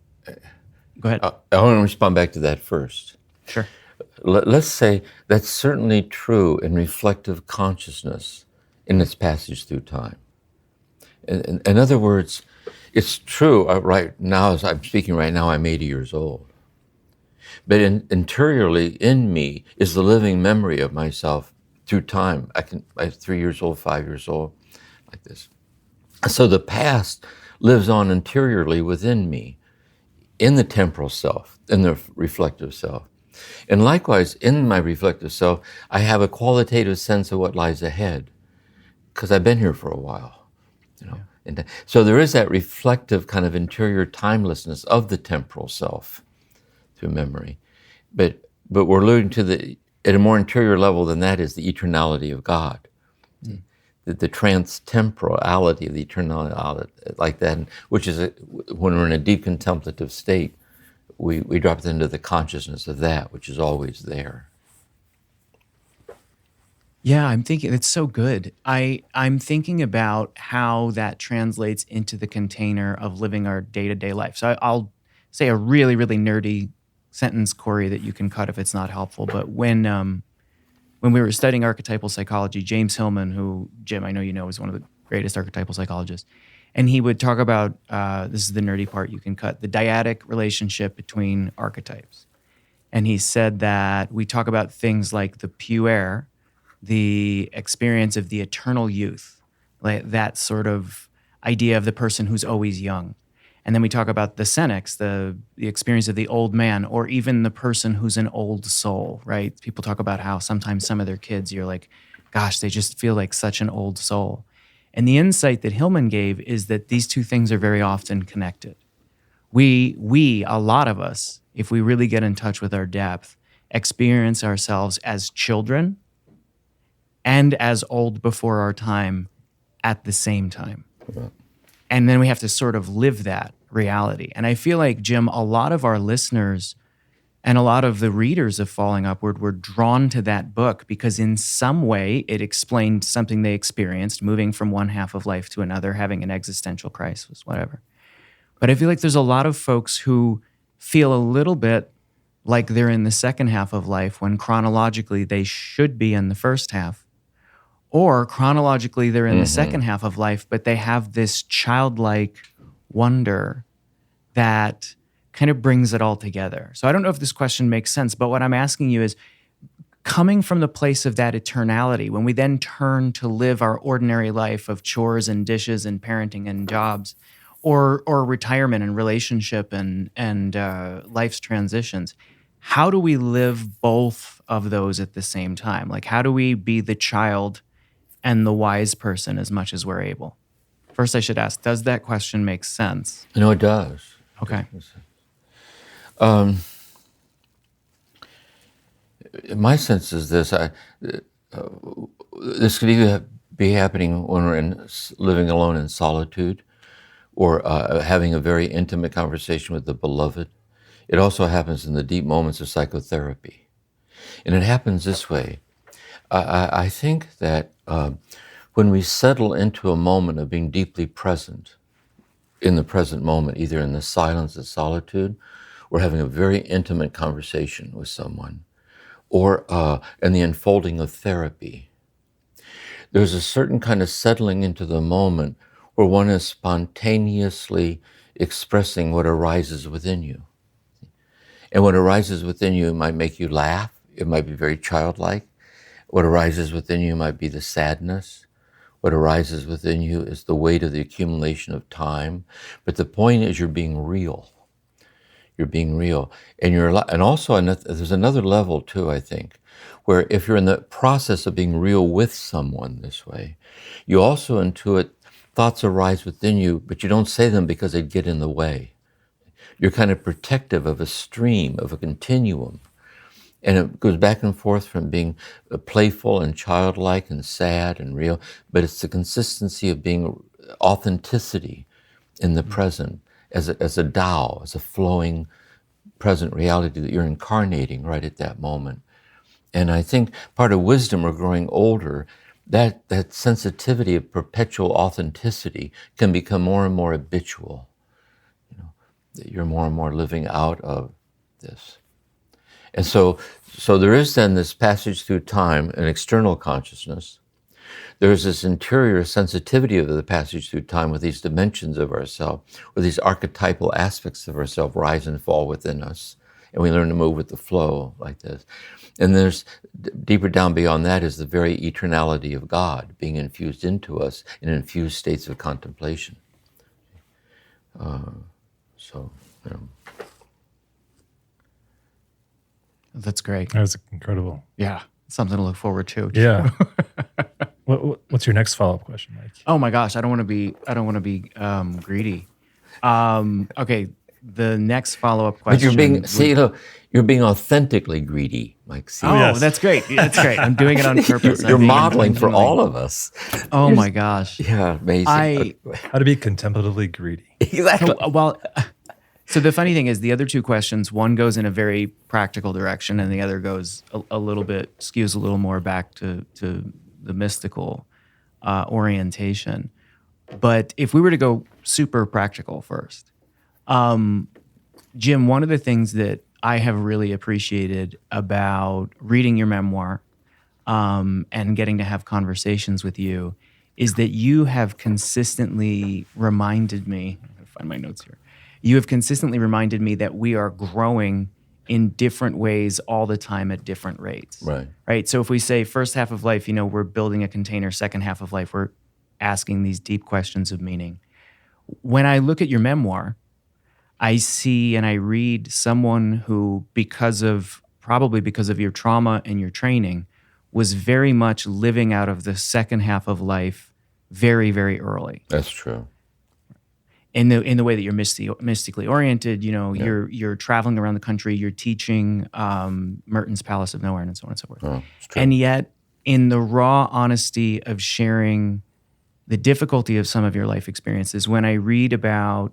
Go ahead. I want to respond back to that first. Sure. Let's say that's certainly true in reflective consciousness in its passage through time. In other words, it's true right now, as I'm speaking right now, I'm 80 years old. But interiorly in me is the living memory of myself through time. I'm 3 years old, 5 years old, like this. So the past lives on interiorly within me, in the temporal self, in the reflective self. And likewise, in my reflective self, I have a qualitative sense of what lies ahead, because I've been here for a while, you know. And so there is that reflective kind of interior timelessness of the temporal self through memory. But we're alluding to at a more interior level than that is the eternality of God. The trans-temporality of the eternality, like that, which is when we're in a deep contemplative state, we drop into the consciousness of that, which is always there. Yeah, I'm thinking it's so good. I'm thinking about how that translates into the container of living our day-to-day life. So I'll say a really, really nerdy sentence, Corey, that you can cut if it's not helpful. But when we were studying archetypal psychology, James Hillman, who, Jim, I know you know, is one of the greatest archetypal psychologists, and he would talk about, this is the nerdy part you can cut, the dyadic relationship between archetypes. And he said that we talk about things like the puer, the experience of the eternal youth, like that sort of idea of the person who's always young. And then we talk about the senex, the experience of the old man, or even the person who's an old soul, right? People talk about how sometimes some of their kids, you're like, gosh, they just feel like such an old soul. And the insight that Hillman gave is that these two things are very often connected. We, a lot of us, if we really get in touch with our depth, experience ourselves as children and as old before our time at the same time. And then we have to sort of live that reality. And I feel like, Jim, a lot of our listeners and a lot of the readers of Falling Upward were drawn to that book because in some way it explained something they experienced, moving from one half of life to another, having an existential crisis, whatever. But I feel like there's a lot of folks who feel a little bit like they're in the second half of life when chronologically they should be in the first half. Or chronologically, they're in the second half of life, but they have this childlike wonder that kind of brings it all together. So I don't know if this question makes sense, but what I'm asking you is, coming from the place of that eternality, when we then turn to live our ordinary life of chores and dishes and parenting and jobs, or retirement and relationship and life's transitions, how do we live both of those at the same time? Like, how do we be the child and the wise person as much as we're able? First, I should ask, does that question make sense? No, it does. Okay. My sense is this: this could either be happening when we're living alone in solitude, or having a very intimate conversation with the beloved. It also happens in the deep moments of psychotherapy, and it happens this way. I think that when we settle into a moment of being deeply present in the present moment, either in the silence of solitude, or having a very intimate conversation with someone, or in the unfolding of therapy, there's a certain kind of settling into the moment where one is spontaneously expressing what arises within you. And what arises within you might make you laugh. It might be very childlike. What arises within you might be the sadness. What arises within you is the weight of the accumulation of time. But the point is, you're being real. You're being real. And also there's another level too, I think, where if you're in the process of being real with someone this way, you also intuit thoughts arise within you, but you don't say them because they get in the way. You're kind of protective of a stream, of a continuum. And it goes back and forth from being playful and childlike and sad and real, but it's the consistency of being authenticity in the present as a Tao, as a flowing present reality that you're incarnating right at that moment. And I think part of wisdom or growing older, that sensitivity of perpetual authenticity can become more and more habitual. that you're more and more living out of this. And so there is then this passage through time, an external consciousness. There's this interior sensitivity of the passage through time with these dimensions of ourselves, where these archetypal aspects of ourselves rise and fall within us. And we learn to move with the flow like this. And there's deeper down beyond that is the very eternality of God being infused into us in infused states of contemplation. That's great. That was incredible. Yeah, something to look forward to. Yeah. What's your next follow-up question, Mike? Oh my gosh, I don't want to be greedy. Okay, the next follow-up question. But you're being authentically greedy, Mike. See? Oh, Yes. that's great. That's great. I'm doing it on purpose. You're modeling for all of us. Oh my gosh. Yeah, amazing. How to be contemplatively greedy. Exactly. So the funny thing is, the other two questions, one goes in a very practical direction, and the other goes a little bit, skews a little more back to the mystical orientation. But if we were to go super practical first, Jim, one of the things that I have really appreciated about reading your memoir and getting to have conversations with you is that you have consistently reminded me, I'm going to find my notes here. You have consistently reminded me that we are growing in different ways all the time at different rates. Right. So if we say first half of life, we're building a container, second half of life, we're asking these deep questions of meaning. When I look at your memoir, I see and I read someone who, probably because of your trauma and your training, was very much living out of the second half of life very, very early. That's true. In the way that you're mystically oriented, you're traveling around the country, you're teaching Merton's Palace of Nowhere and so on and so forth. Oh, it's true. And yet, in the raw honesty of sharing the difficulty of some of your life experiences, when I read about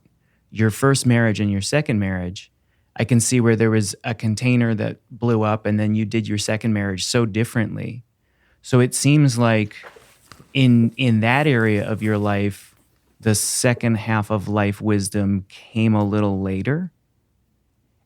your first marriage and your second marriage, I can see where there was a container that blew up and then you did your second marriage so differently. So it seems like in that area of your life, the second half of life wisdom came a little later.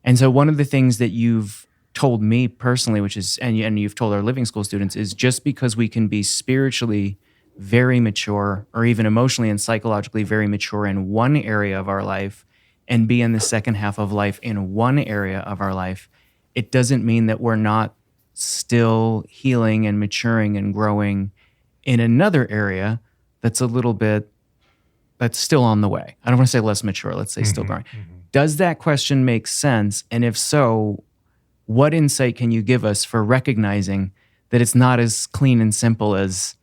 And so one of the things that you've told me personally, which is, and you've told our living school students, is just because we can be spiritually very mature or even emotionally and psychologically very mature in one area of our life and be in the second half of life in one area of our life, it doesn't mean that we're not still healing and maturing and growing in another area that's still on the way. I don't want to say less mature, let's say still growing. Mm-hmm. Does that question make sense? And if so, what insight can you give us for recognizing that it's not as clean and simple as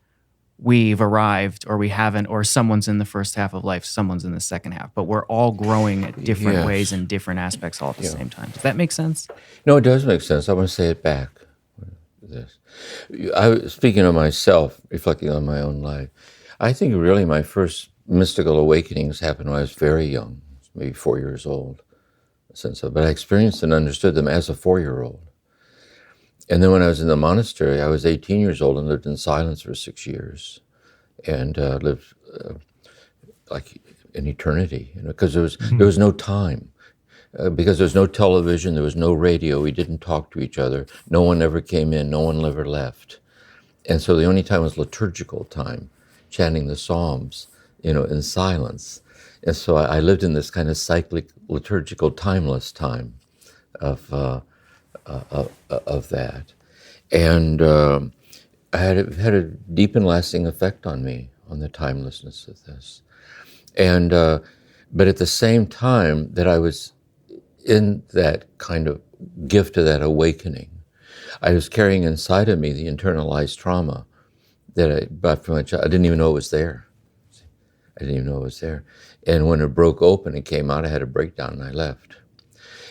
we've arrived or we haven't, or someone's in the first half of life, someone's in the second half, but we're all growing at different ways and different aspects all at the same time. Does that make sense? No, it does make sense. I want to say it back. Speaking of myself, reflecting on my own life, I think really my first mystical awakenings happened when I was very young, maybe 4 years old. But I experienced and understood them as a 4-year-old. And then when I was in the monastery, I was 18 years old and lived in silence for 6 years and lived like an eternity, because there was no time. Because there was no television, there was no radio, we didn't talk to each other. No one ever came in, no one ever left. And so the only time was liturgical time, chanting the Psalms, in silence. And so I lived in this kind of cyclic, liturgical, timeless time of that. And it had a deep and lasting effect on me, on the timelessness of this. And but at the same time that I was in that kind of gift of that awakening, I was carrying inside of me the internalized trauma that I brought from my child. I didn't even know it was there. And when it broke open and came out, I had a breakdown and I left.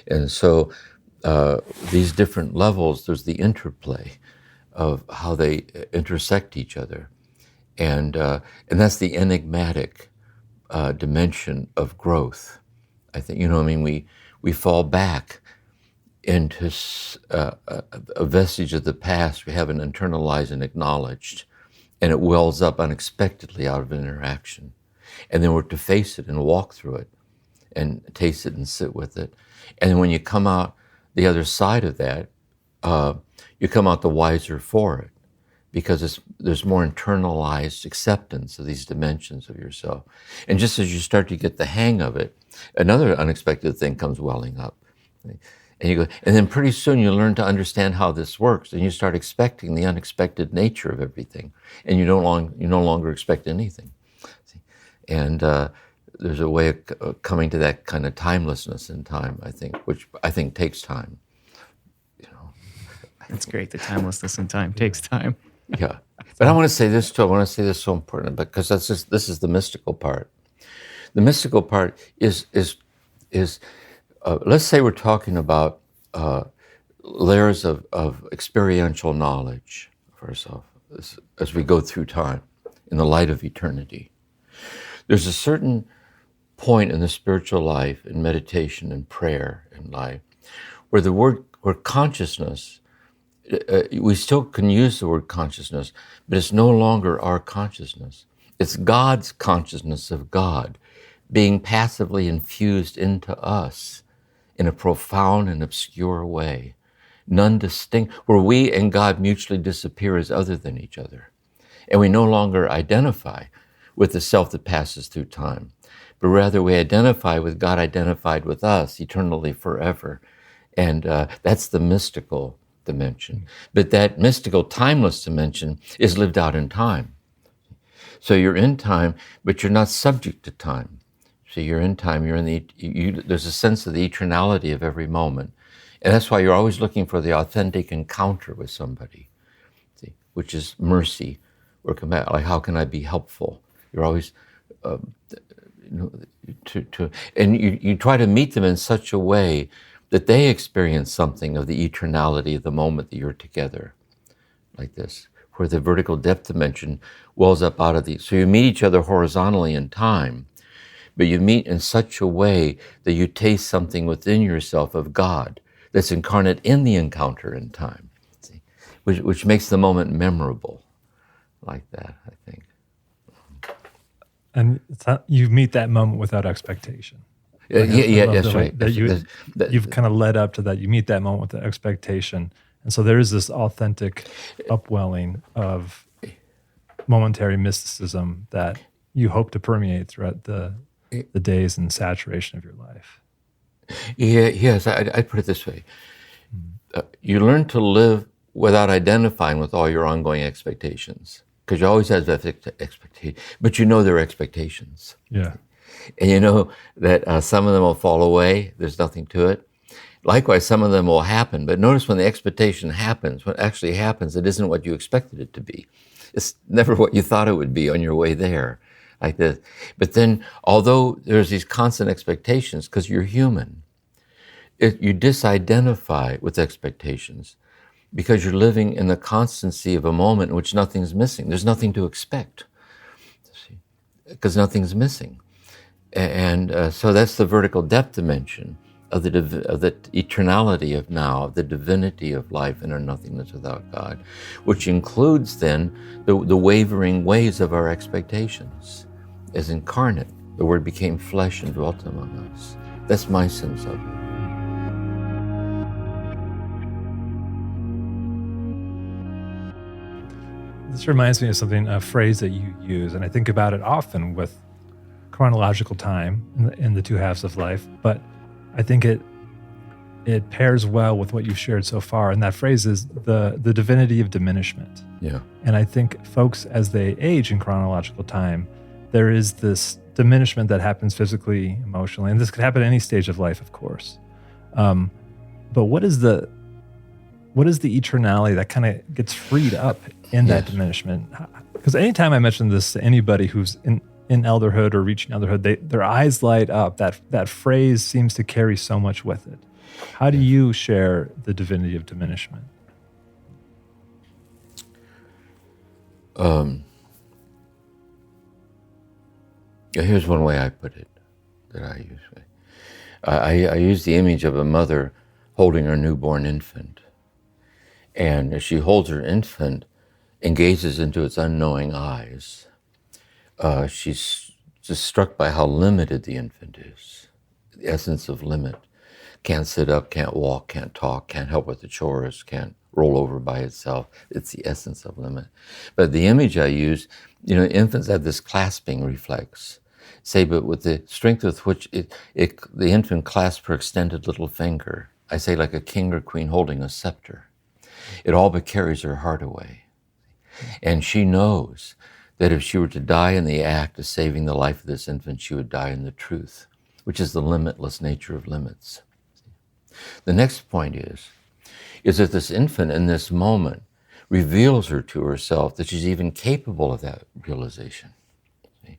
And so these different levels, there's the interplay of how they intersect each other. And that's the enigmatic dimension of growth. I think, we fall back into a vestige of the past we haven't internalized and acknowledged, and it wells up unexpectedly out of an interaction. And then we're to face it and walk through it and taste it and sit with it. And when you come out the other side of that, you come out the wiser for it, because there's more internalized acceptance of these dimensions of yourself. And just as you start to get the hang of it, another unexpected thing comes welling up. And you go, and then pretty soon you learn to understand how this works, and you start expecting the unexpected nature of everything, and you no longer expect anything. See? And there's a way of coming to that kind of timelessness in time, I think, which I think takes time. That's great. The timelessness in time takes time. Yeah, but I want to say this too. I want to say this so important, because this is the mystical part. The mystical part is let's say we're talking about layers of experiential knowledge for ourselves as we go through time in the light of eternity. There's a certain point in the spiritual life, in meditation and prayer and life, where consciousness, we still can use the word consciousness, but it's no longer our consciousness. It's God's consciousness of God being passively infused into us in a profound and obscure way, none distinct, where we and God mutually disappear as other than each other. And we no longer identify with the self that passes through time, but rather we identify with God identified with us eternally forever. And that's the mystical dimension. But that mystical, timeless dimension is lived out in time. So you're in time, but you're not subject to time. So you're in time, there's a sense of the eternality of every moment. And that's why you're always looking for the authentic encounter with somebody, see, which is mercy or like, how can I be helpful? You're always, and you try to meet them in such a way that they experience something of the eternality of the moment that you're together, like this, where the vertical depth dimension wells up out of so you meet each other horizontally in time, but you meet in such a way that you taste something within yourself of God that's incarnate in the encounter in time, see? Which makes the moment memorable, like that, I think. And you meet that moment without expectation. Yeah, that's right. You've kind of led up to that. You meet that moment with the expectation. And so there is this authentic upwelling of momentary mysticism that you hope to permeate throughout the days and saturation of your life. Yeah, yes, I'd put it this way. You learn to live without identifying with all your ongoing expectations, because you always have expectations, but you know they're expectations. Yeah. And you know that some of them will fall away, there's nothing to it. Likewise, some of them will happen, but notice when the expectation happens, what actually happens, it isn't what you expected it to be. It's never what you thought it would be on your way there, like this. But then, although there's these constant expectations, because you're human, you disidentify with expectations, because you're living in the constancy of a moment in which nothing's missing. There's nothing to expect, because nothing's missing. And so that's the vertical depth dimension of the eternality of now, the divinity of life and our nothingness without God, which includes then the wavering ways of our expectations. As incarnate, the Word became flesh and dwelt among us. That's my sense of it. This reminds me of something, a phrase that you use, and I think about it often with chronological time in the two halves of life, but I think it pairs well with what you've shared so far, and that phrase is the divinity of diminishment. Yeah. And I think folks, as they age in chronological time, there is this diminishment that happens physically, emotionally, and this could happen at any stage of life, of course. But what is the eternality that kind of gets freed up in that diminishment? Because anytime I mention this to anybody who's in elderhood or reaching elderhood, their eyes light up. That phrase seems to carry so much with it. How do you share the divinity of diminishment? Here's one way I put it that I use. I use the image of a mother holding her newborn infant. And as she holds her infant and gazes into its unknowing eyes, she's just struck by how limited the infant is. the essence of limit. Can't sit up, can't walk, can't talk, can't help with the chores, can't roll over by itself. It's the essence of limit. But the image I use, infants have this clasping reflex. Say, but with the strength with which the infant clasps her extended little finger, I say like a king or queen holding a scepter, it all but carries her heart away. And she knows that if she were to die in the act of saving the life of this infant, she would die in the truth, which is the limitless nature of limits. The next point is that this infant in this moment reveals her to herself that she's even capable of that realization. See?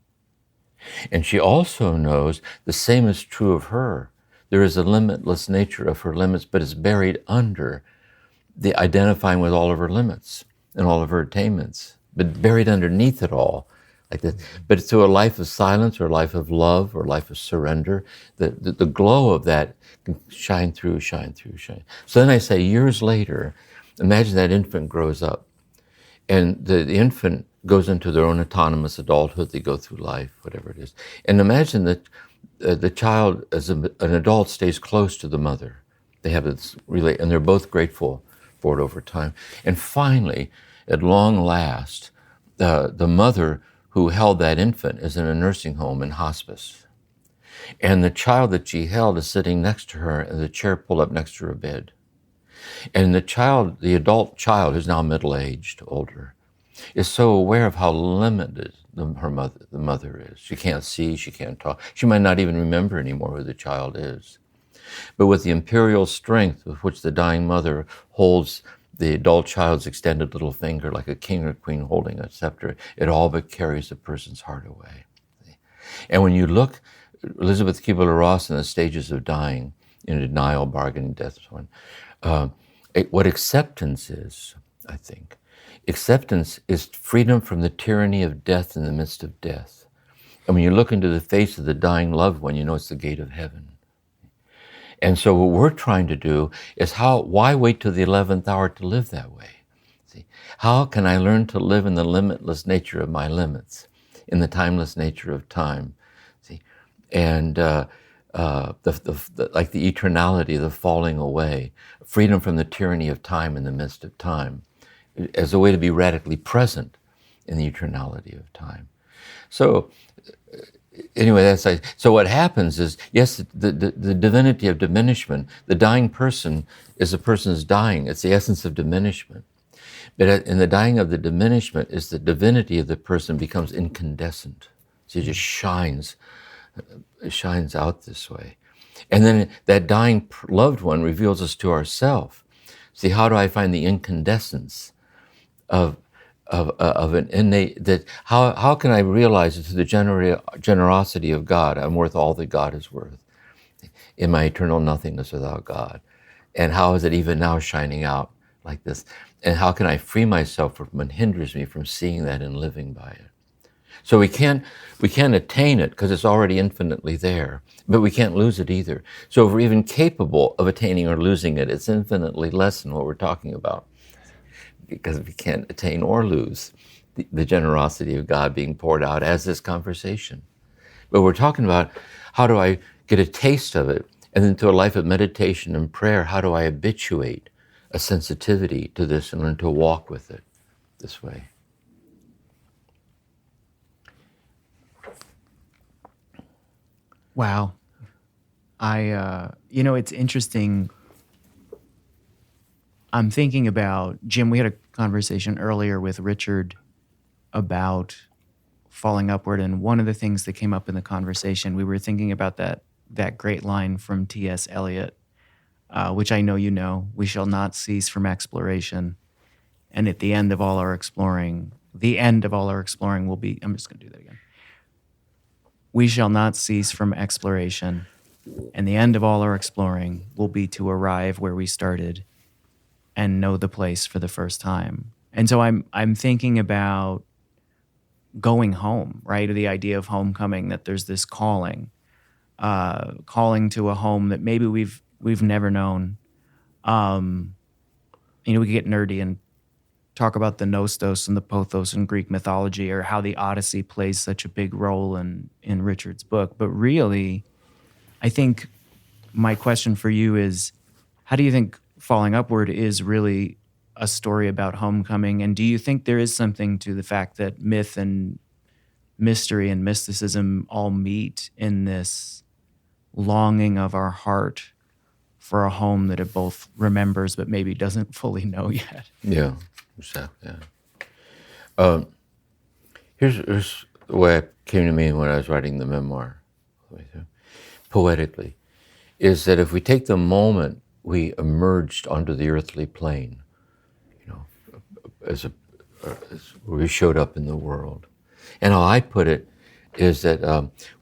And she also knows the same is true of her. There is a limitless nature of her limits, but it's buried under the identifying with all of her limits and all of her attainments, but buried underneath it all, like that. But through a life of silence or a life of love or a life of surrender, the glow of that can shine through. So then I say, years later, imagine that infant grows up, and the infant goes into their own autonomous adulthood. They go through life, whatever it is. And imagine that the child, as an adult, stays close to the mother. They have this and they're both grateful for it over time. And finally, at long last, the mother who held that infant is in a nursing home in hospice. And the child that she held is sitting next to her, and the chair pulled up next to her bed. And the adult child, who's now middle-aged, older, is so aware of how limited the mother is. She can't see, she can't talk. She might not even remember anymore who the child is. But with the imperial strength with which the dying mother holds the adult child's extended little finger like a king or queen holding a scepter, it all but carries a person's heart away. And when you look, Elizabeth Kubler-Ross in the stages of dying, denial, bargaining, death, so on, what acceptance is, I think. Acceptance is freedom from the tyranny of death in the midst of death. And when you look into the face of the dying loved one, you know it's the gate of heaven. And so what we're trying to do is why wait till the 11th hour to live that way? See, how can I learn to live in the limitless nature of my limits, in the timeless nature of time? See, and like the eternality, the falling away, freedom from the tyranny of time in the midst of time, as a way to be radically present in the eternality of time. So anyway, so what happens is, yes, the divinity of diminishment, the dying person is a person's dying. It's the essence of diminishment. But in the dying of the diminishment is the divinity of the person becomes incandescent. So it just shines out this way. And then that dying loved one reveals us to ourselves. See, how do I find the incandescence of an innate, that how can I realize it through the generosity of God? I'm worth all that God is worth in my eternal nothingness without God. And how is it even now shining out like this? And how can I free myself from what hinders me from seeing that and living by it? So we can't attain it because it's already infinitely there, but we can't lose it either. So if we're even capable of attaining or losing it, it's infinitely less than what we're talking about, because we can't attain or lose the generosity of God being poured out as this conversation. But we're talking about, how do I get a taste of it? And then through a life of meditation and prayer, how do I habituate a sensitivity to this and learn to walk with it this way? Wow. It's interesting. I'm thinking about, Jim, we had a conversation earlier with Richard about falling upward, and one of the things that came up in the conversation, we were thinking about that great line from T.S. Eliot, which I know you know, we shall not cease from exploration, and at the end of all our exploring will be, I'm just going to do that again. We shall not cease from exploration, and the end of all our exploring will be to arrive where we started and know the place for the first time. And so I'm thinking about going home, right? Or the idea of homecoming, that there's this calling to a home that maybe we've never known. We could get nerdy and talk about the Nostos and the Pothos in Greek mythology, or how the Odyssey plays such a big role in Richard's book. But really, I think my question for you is, how do you think Falling Upward is really a story about homecoming? And do you think there is something to the fact that myth and mystery and mysticism all meet in this longing of our heart for a home that it both remembers but maybe doesn't fully know yet? Yeah, exactly. Yeah. Here's the way it came to me when I was writing the memoir, poetically, is that if we take the moment we emerged onto the earthly plane, as we showed up in the world. And how I put it is that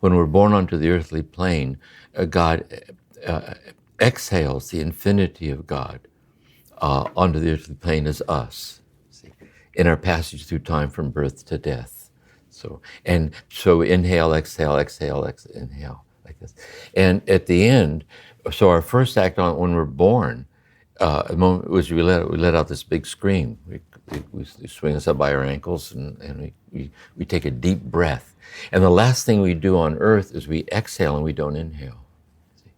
when we're born onto the earthly plane, God exhales the infinity of God onto the earthly plane as us, see, in our passage through time from birth to death. So inhale, exhale, exhale, inhale, like this. And at the end, so our first act on when we're born, the moment was we let out this big scream. We swing us up by our ankles and we take a deep breath. And the last thing we do on earth is we exhale and we don't inhale. See?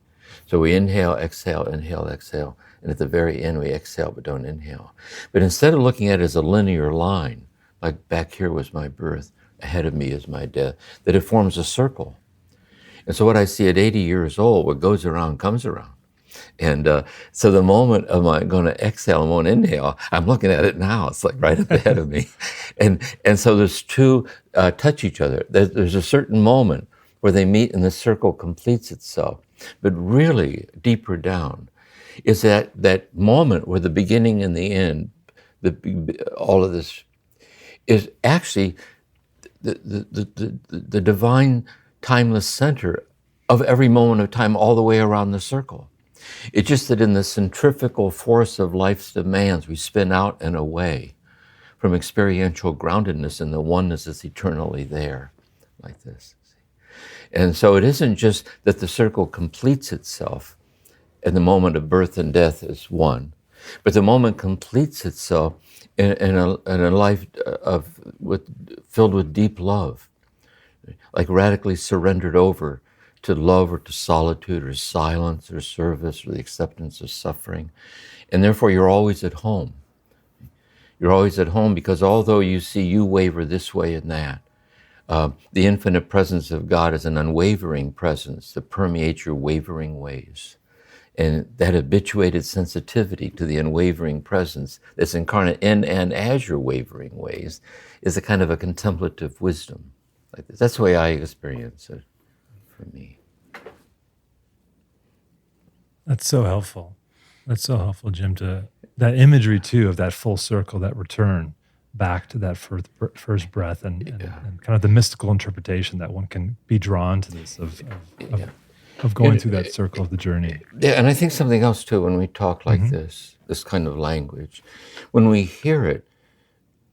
So we inhale, exhale, exhale. And at the very end we exhale but don't inhale. But instead of looking at it as a linear line, like back here was my birth, ahead of me is my death, that it forms a circle. And so what I see at 80 years old, what goes around comes around. And so the moment of my going to exhale and won't inhale, I'm looking at it now. It's like right up ahead of me. And so there's two touch each other. There's a certain moment where they meet and the circle completes itself. But really, deeper down, is that moment where the beginning and the end, all of this, is actually the divine timeless center of every moment of time all the way around the circle. It's just that in the centrifugal force of life's demands, we spin out and away from experiential groundedness and the oneness that's eternally there, like this. And so it isn't just that the circle completes itself and the moment of birth and death is one, but the moment completes itself in a life filled with deep love, like radically surrendered over to love or to solitude or silence or service or the acceptance of suffering. And therefore you're always at home. You're always at home because although you see you waver this way and that, the infinite presence of God is an unwavering presence that permeates your wavering ways. And that habituated sensitivity to the unwavering presence that's incarnate in and as your wavering ways is a kind of a contemplative wisdom. Like this. That's the way I experience it for me. That's so helpful. That's so helpful, Jim, to that imagery too of that full circle, that return back to that first breath and kind of the mystical interpretation that one can be drawn to this of going through that circle of the journey. Yeah, and I think something else too, when we talk like this kind of language, when we hear it,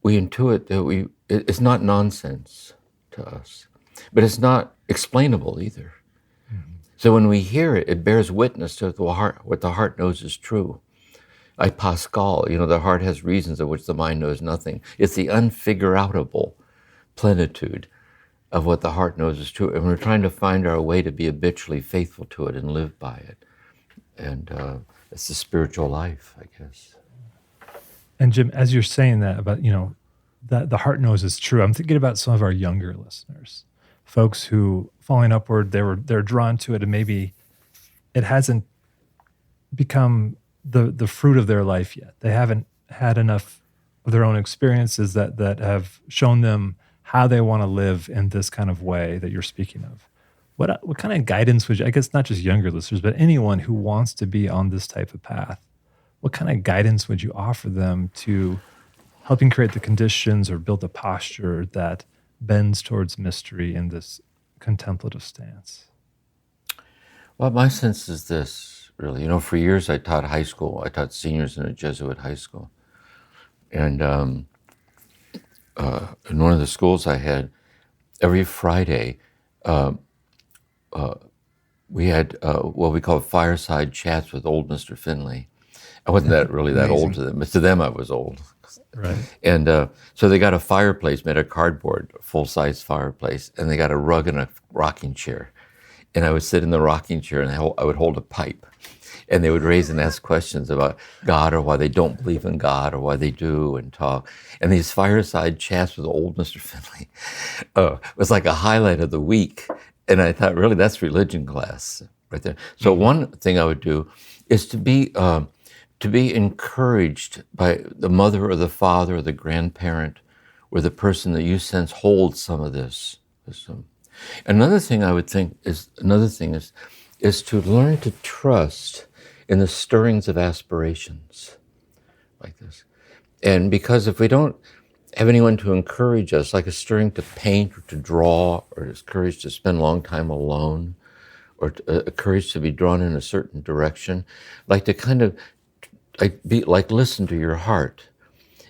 we intuit that it's not nonsense to us, but it's not explainable either. So when we hear it, it bears witness to what the heart knows is true. Like Pascal, the heart has reasons of which the mind knows nothing. It's the unfigure-outable plenitude of what the heart knows is true. And we're trying to find our way to be habitually faithful to it and live by it. And it's the spiritual life, I guess. And Jim, as you're saying that about, that the heart knows is true, I'm thinking about some of our younger listeners, folks who Falling Upward, they're drawn to it and maybe it hasn't become the fruit of their life yet. They haven't had enough of their own experiences that have shown them how they want to live in this kind of way that you're speaking of. What kind of guidance would you, I guess not just younger listeners, but anyone who wants to be on this type of path, what kind of guidance would you offer them to helping create the conditions or build a posture that bends towards mystery in this contemplative stance? Well, my sense is this, really. For years I taught high school. I taught seniors in a Jesuit high school. And in one of the schools I had, every Friday, we had what we called fireside chats with old Mr. Finley. I wasn't that old to them, but to them I was old. Right. And so they got a fireplace made of cardboard, a full-size fireplace, and they got a rug and a rocking chair. and I would sit in the rocking chair and I would hold a pipe. And they would raise and ask questions about God or why they don't believe in God or why they do and talk. And these fireside chats with old Mr. Finley was like a highlight of the week. And I thought, really, that's religion class right there. So one thing I would do is to be encouraged by the mother or the father or the grandparent or the person that you sense holds some of this wisdom. Another thing I would think is to learn to trust in the stirrings of aspirations like this. And because if we don't have anyone to encourage us, like a stirring to paint or to draw, or a courage to spend a long time alone, or a courage to be drawn in a certain direction, like to kind of listen to your heart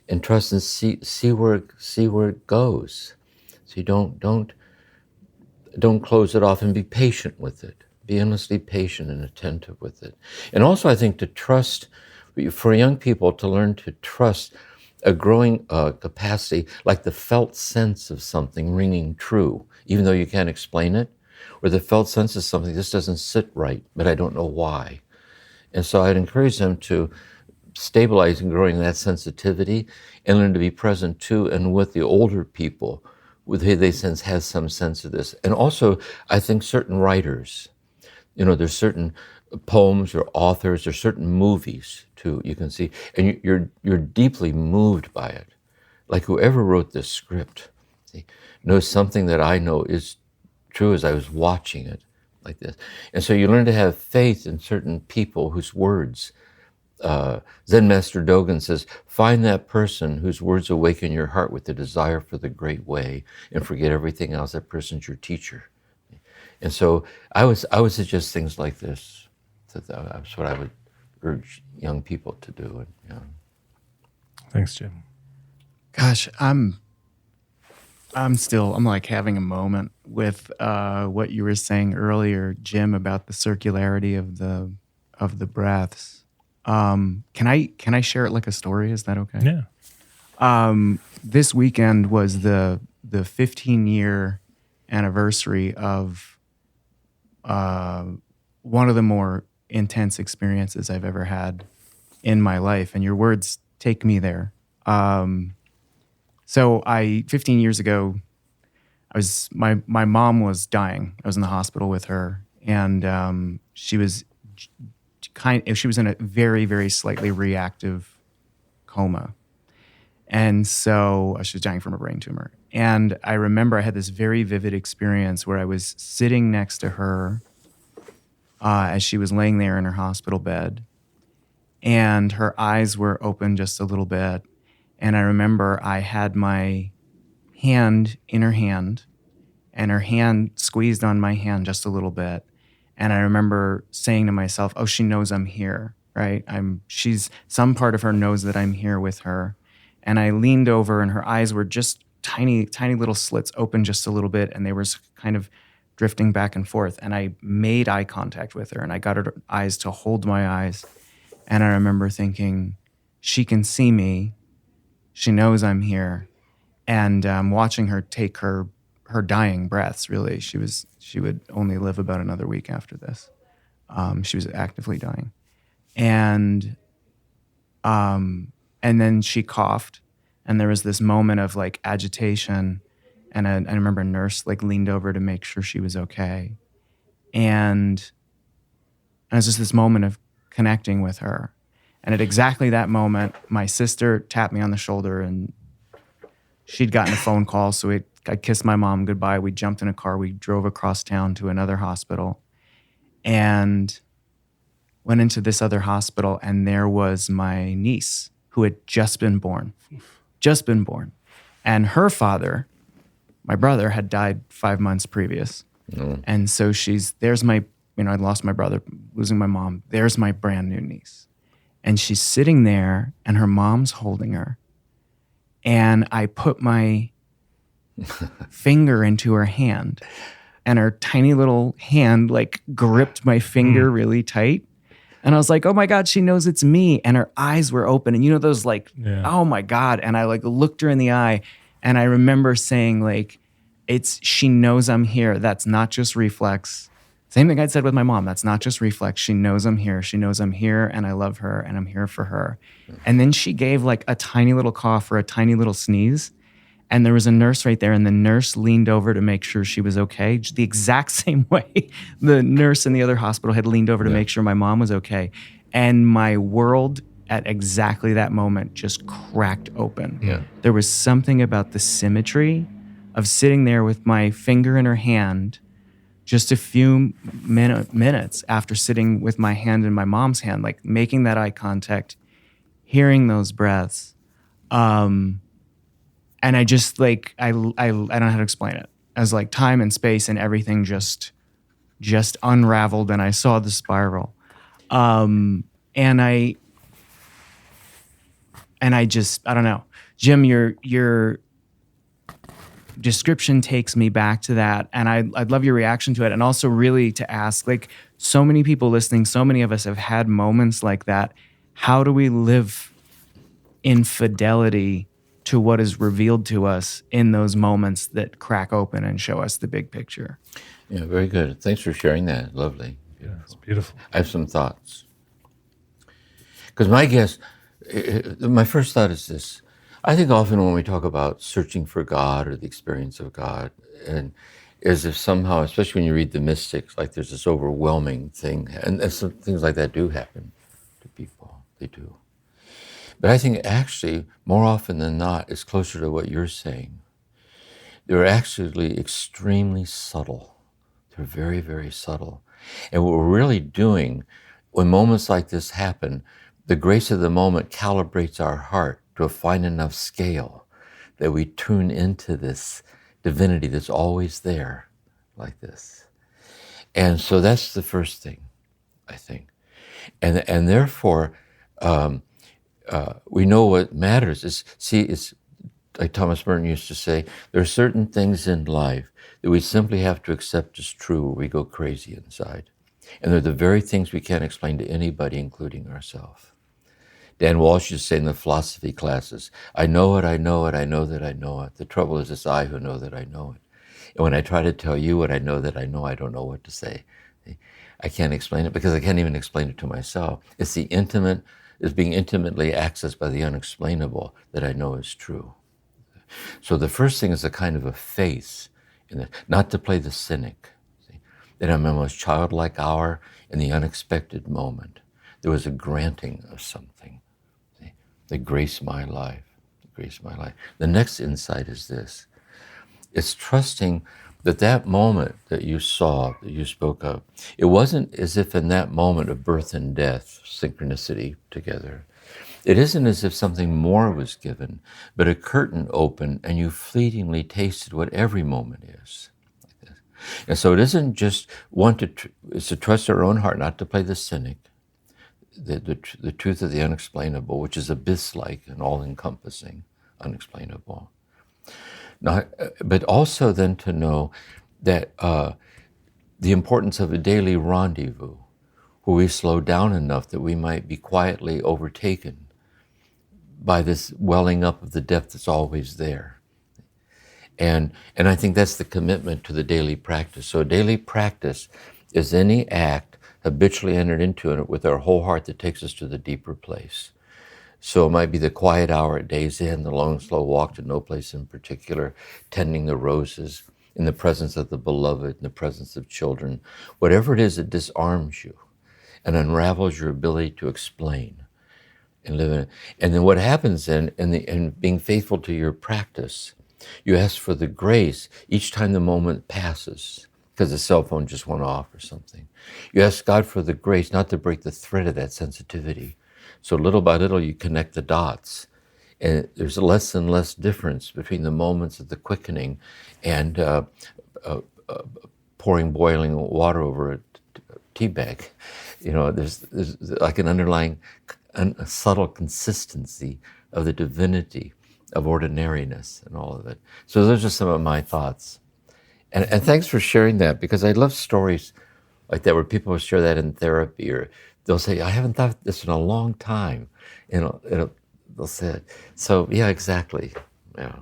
and trust and see where it goes. So you don't close it off, and be patient with it. Be endlessly patient and attentive with it. And also, I think to trust, for young people to learn to trust a growing capacity, like the felt sense of something ringing true, even though you can't explain it, or the felt sense of something, this doesn't sit right, but I don't know why. And so I'd encourage them to stabilize and growing that sensitivity and learn to be present to and with the older people with who they sense has some sense of this. And also, I think certain writers, there's certain poems or authors or certain movies too, you can see, and you're deeply moved by it. Like whoever wrote this script knows something that I know is true as I was watching it like this. And so you learn to have faith in certain people whose words, Zen Master Dogen says, find that person whose words awaken your heart with the desire for the great way, and forget everything else. That person's your teacher. And so I would suggest things like this. That's what I would urge young people to do. Thanks, Jim. Gosh, I'm like having a moment with what you were saying earlier, Jim, about the circularity of the breaths. Can I share it like a story? Is that okay? Yeah. This weekend was the 15-year anniversary of one of the more intense experiences I've ever had in my life, and your words take me there. So 15 years ago, my mom was dying. I was in the hospital with her, and she was in a very, very slightly reactive coma. And so she was dying from a brain tumor. And I remember I had this very vivid experience where I was sitting next to her as she was laying there in her hospital bed, and her eyes were open just a little bit. And I remember I had my hand in her hand, and her hand squeezed on my hand just a little bit. And I remember saying to myself, oh, she knows I'm here, right? Some part of her knows that I'm here with her. And I leaned over, and her eyes were just tiny, tiny little slits open just a little bit, and they were kind of drifting back and forth. And I made eye contact with her, and I got her eyes to hold my eyes. And I remember thinking, she can see me. She knows I'm here. And watching her take her dying breaths, really. She would only live about another week after this. She was actively dying. And then she coughed, and there was this moment of like agitation. And I remember a nurse like leaned over to make sure she was okay. And it was just this moment of connecting with her. And at exactly that moment, my sister tapped me on the shoulder, and she'd gotten a phone call. So I kissed my mom goodbye. We jumped in a car. We drove across town to another hospital and went into this other hospital. And there was my niece who had just been born. And her father, my brother, had died 5 months previous. Mm. And so I lost my brother, losing my mom. There's my brand new niece. And she's sitting there, and her mom's holding her. And I put my finger into her hand, and her tiny little hand like gripped my finger really tight. And I was like, oh my God, she knows it's me. And her eyes were open. And those oh my God. And I like looked her in the eye, and I remember saying like, she knows I'm here. That's not just reflex. Same thing I'd said with my mom. That's not just reflex. She knows I'm here. She knows I'm here and I love her and I'm here for her. And then she gave like a tiny little cough or a tiny little sneeze. And there was a nurse right there, and the nurse leaned over to make sure she was okay. The exact same way the nurse in the other hospital had leaned over to make sure my mom was okay. And my world at exactly that moment just cracked open. Yeah. There was something about the symmetry of sitting there with my finger in her hand just a few minutes after sitting with my hand in my mom's hand, like making that eye contact, hearing those breaths. And I just like, I don't know how to explain it. As like time and space and everything just unraveled and I saw the spiral. And I just, I don't know. Jim, your description takes me back to that. And I'd love your reaction to it. And also really to ask, like, so many people listening, so many of us have had moments like that. How do we live in fidelity to what is revealed to us in those moments that crack open and show us the big picture? Yeah, very good. Thanks for sharing that. Lovely. Yeah, it's beautiful. I have some thoughts. Because my guess, my first thought is this. I think often when we talk about searching for God or the experience of God, and as if somehow, especially when you read the mystics, like there's this overwhelming thing, and some things like that do happen to people. They do. But I think actually, more often than not, it's closer to what you're saying. They're actually extremely subtle. They're very, very subtle. And what we're really doing, when moments like this happen, the grace of the moment calibrates our heart to a fine enough scale that we tune into this divinity that's always there, like this. And so that's the first thing, I think. And therefore, we know what matters is, it's like Thomas Merton used to say, there are certain things in life that we simply have to accept as true or we go crazy inside. And they're the very things we can't explain to anybody, including ourselves. Dan Walsh used to say in the philosophy classes, I know it, I know it, I know that I know it. The trouble is it's I who know that I know it. And when I try to tell you what I know that I know, I don't know what to say. I can't explain it because I can't even explain it to myself. It's the intimate, is being intimately accessed by the unexplainable that I know is true. So the first thing is a kind of a faith in it, not to play the cynic. See? That in my most childlike hour, in the unexpected moment, there was a granting of something. See? That graced my life, graced my life. The next insight is this. It's trusting that that moment that you saw, that you spoke of, it wasn't as if in that moment of birth and death, synchronicity together. It isn't as if something more was given, but a curtain opened and you fleetingly tasted what every moment is. Like this. And so it isn't just it's to trust our own heart, not to play the cynic, the truth of the unexplainable, which is abyss-like and all-encompassing, unexplainable. But also then to know that the importance of a daily rendezvous where we slow down enough that we might be quietly overtaken by this welling up of the depth that's always there. And I think that's the commitment to the daily practice. So a daily practice is any act habitually entered into it with our whole heart that takes us to the deeper place. So it might be the quiet hour at day's end, the long, slow walk to no place in particular, tending the roses, in the presence of the beloved, in the presence of children. Whatever it is, it disarms you and unravels your ability to explain and live in it. And then what happens then, in being faithful to your practice, you ask for the grace each time the moment passes, because the cell phone just went off or something. You ask God for the grace not to break the thread of that sensitivity. So little by little, you connect the dots. And there's less and less difference between the moments of the quickening and pouring boiling water over a tea bag. You know, there's like an underlying a subtle consistency of the divinity of ordinariness and all of it. So those are some of my thoughts. And thanks for sharing that, because I love stories like that where people will share that in therapy, or they'll say, I haven't thought this in a long time. They'll say it. So yeah, exactly. Yeah.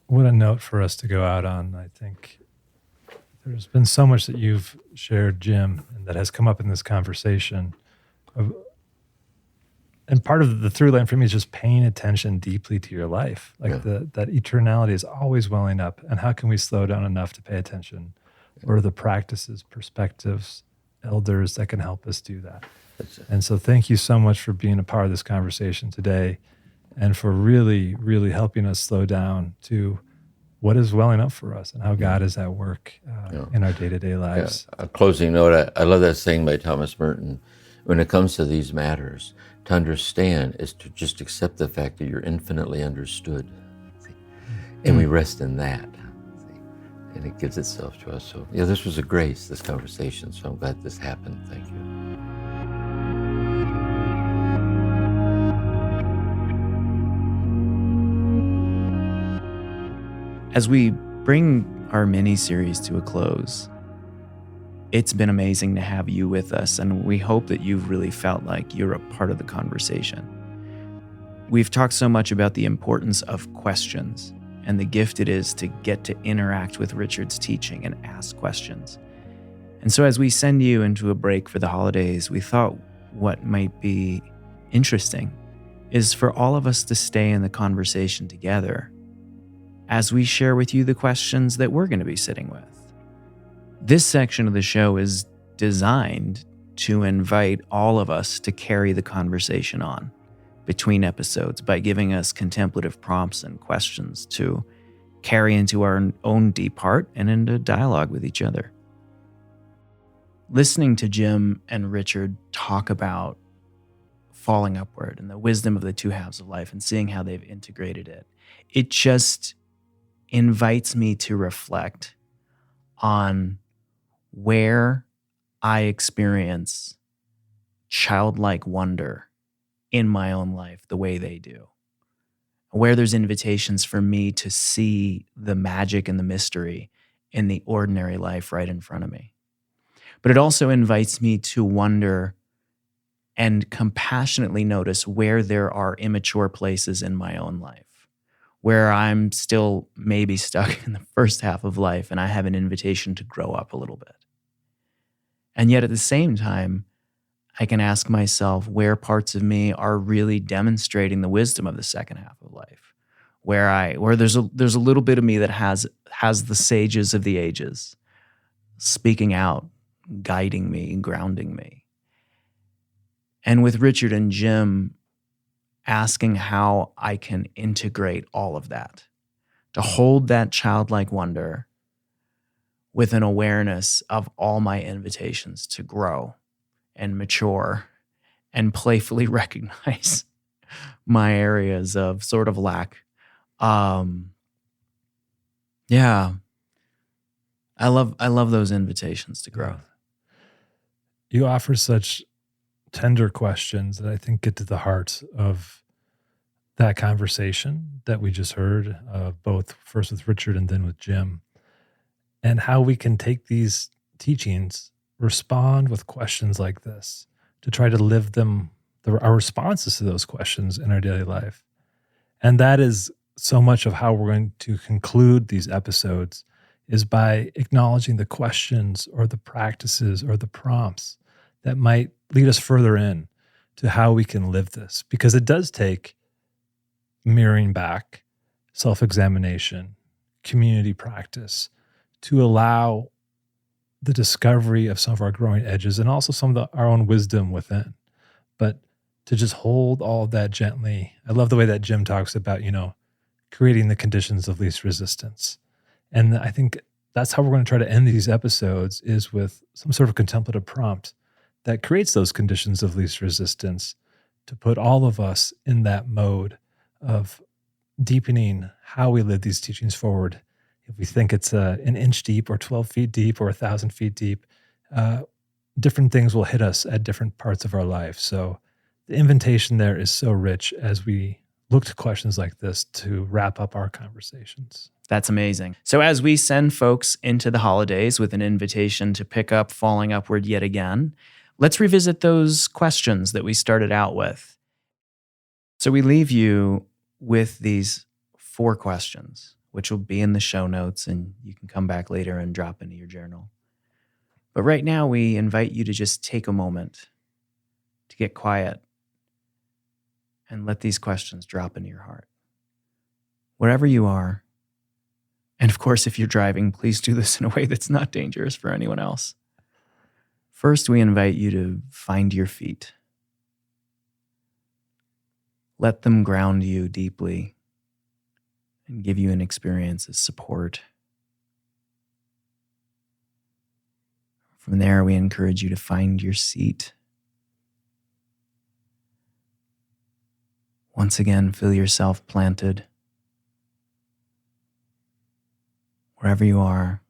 What a note for us to go out on, I think. There's been so much that you've shared, Jim, and that has come up in this conversation. And part of the through line for me is just paying attention deeply to your life. Like that eternality is always welling up. And how can we slow down enough to pay attention? What are the practices, perspectives, elders that can help us do that? And so thank you so much for being a part of this conversation today and for really, really helping us slow down to what is welling up for us and how God is at work in our day-to-day lives. A closing note, I love that saying by Thomas Merton. When it comes to these matters, to understand is to just accept the fact that you're infinitely understood. See? And we rest in that. See? And it gives itself to us. So yeah, this was a grace, this conversation. So I'm glad this happened. Thank you. As we bring our mini-series to a close, it's been amazing to have you with us, and we hope that you've really felt like you're a part of the conversation. We've talked so much about the importance of questions and the gift it is to get to interact with Richard's teaching and ask questions. And so as we send you into a break for the holidays, we thought what might be interesting is for all of us to stay in the conversation together as we share with you the questions that we're going to be sitting with. This section of the show is designed to invite all of us to carry the conversation on between episodes by giving us contemplative prompts and questions to carry into our own deep heart and into dialogue with each other. Listening to Jim and Richard talk about falling upward and the wisdom of the two halves of life and seeing how they've integrated it, it just invites me to reflect on where I experience childlike wonder in my own life the way they do. Where there's invitations for me to see the magic and the mystery in the ordinary life right in front of me. But it also invites me to wonder and compassionately notice where there are immature places in my own life, where I'm still maybe stuck in the first half of life and I have an invitation to grow up a little bit. And yet at the same time, I can ask myself where parts of me are really demonstrating the wisdom of the second half of life, where there's a little bit of me that has the sages of the ages speaking out, guiding me, grounding me. And with Richard and Jim, asking how I can integrate all of that, to hold that childlike wonder with an awareness of all my invitations to grow and mature and playfully recognize my areas of sort of lack. Yeah, I love those invitations to growth. You offer such tender questions that I think get to the heart of that conversation that we just heard, both first with Richard and then with Jim, and how we can take these teachings, respond with questions like this to try to live them, our responses to those questions in our daily life. And that is so much of how we're going to conclude these episodes, is by acknowledging the questions or the practices or the prompts that might lead us further in to how we can live this. Because it does take mirroring back, self-examination, community practice to allow the discovery of some of our growing edges and also some of our own wisdom within. But to just hold all of that gently. I love the way that Jim talks about, creating the conditions of least resistance. And I think that's how we're going to try to end these episodes, is with some sort of contemplative prompt that creates those conditions of least resistance to put all of us in that mode of deepening how we live these teachings forward. If we think it's an inch deep or 12 feet deep or 1,000 feet deep, different things will hit us at different parts of our life. So the invitation there is so rich as we look to questions like this to wrap up our conversations. That's amazing. So as we send folks into the holidays with an invitation to pick up Falling Upward yet again, let's revisit those questions that we started out with. So we leave you with these 4 questions, which will be in the show notes, and you can come back later and drop into your journal. But right now, we invite you to just take a moment to get quiet and let these questions drop into your heart. Wherever you are, and of course, if you're driving, please do this in a way that's not dangerous for anyone else. First, we invite you to find your feet. Let them ground you deeply and give you an experience of support. From there, we encourage you to find your seat. Once again, feel yourself planted. Wherever you are,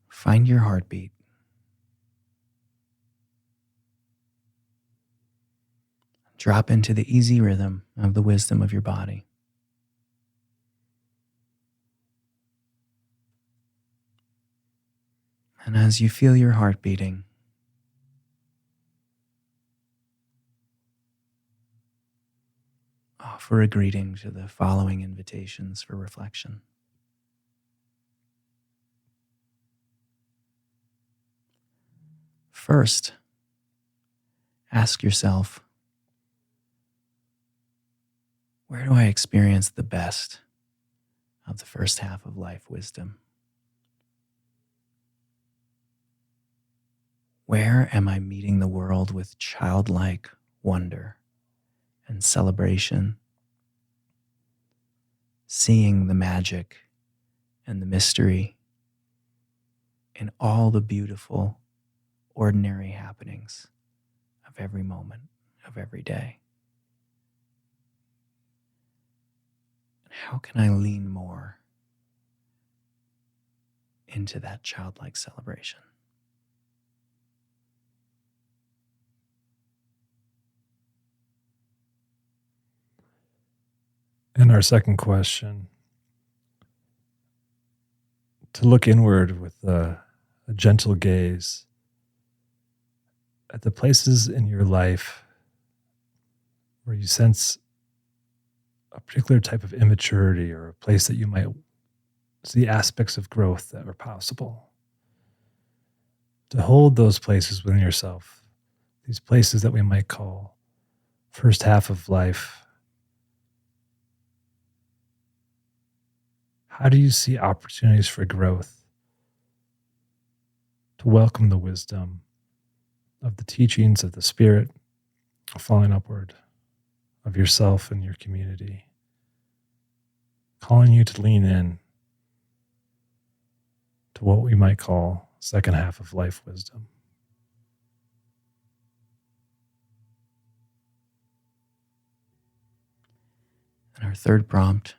find your heartbeat. Drop into the easy rhythm of the wisdom of your body. And as you feel your heart beating, offer a greeting to the following invitations for reflection. First, ask yourself, where do I experience the best of the first half of life wisdom? Where am I meeting the world with childlike wonder and celebration, seeing the magic and the mystery in all the beautiful, ordinary happenings of every moment of every day? And how can I lean more into that childlike celebration? And our second question, to look inward with a gentle gaze at the places in your life where you sense a particular type of immaturity or a place that you might see aspects of growth that are possible. To hold those places within yourself, these places that we might call first half of life. How do you see opportunities for growth? To welcome the wisdom of the teachings of the Spirit, falling upward, of yourself and your community, calling you to lean in to what we might call second half of life wisdom. And our third prompt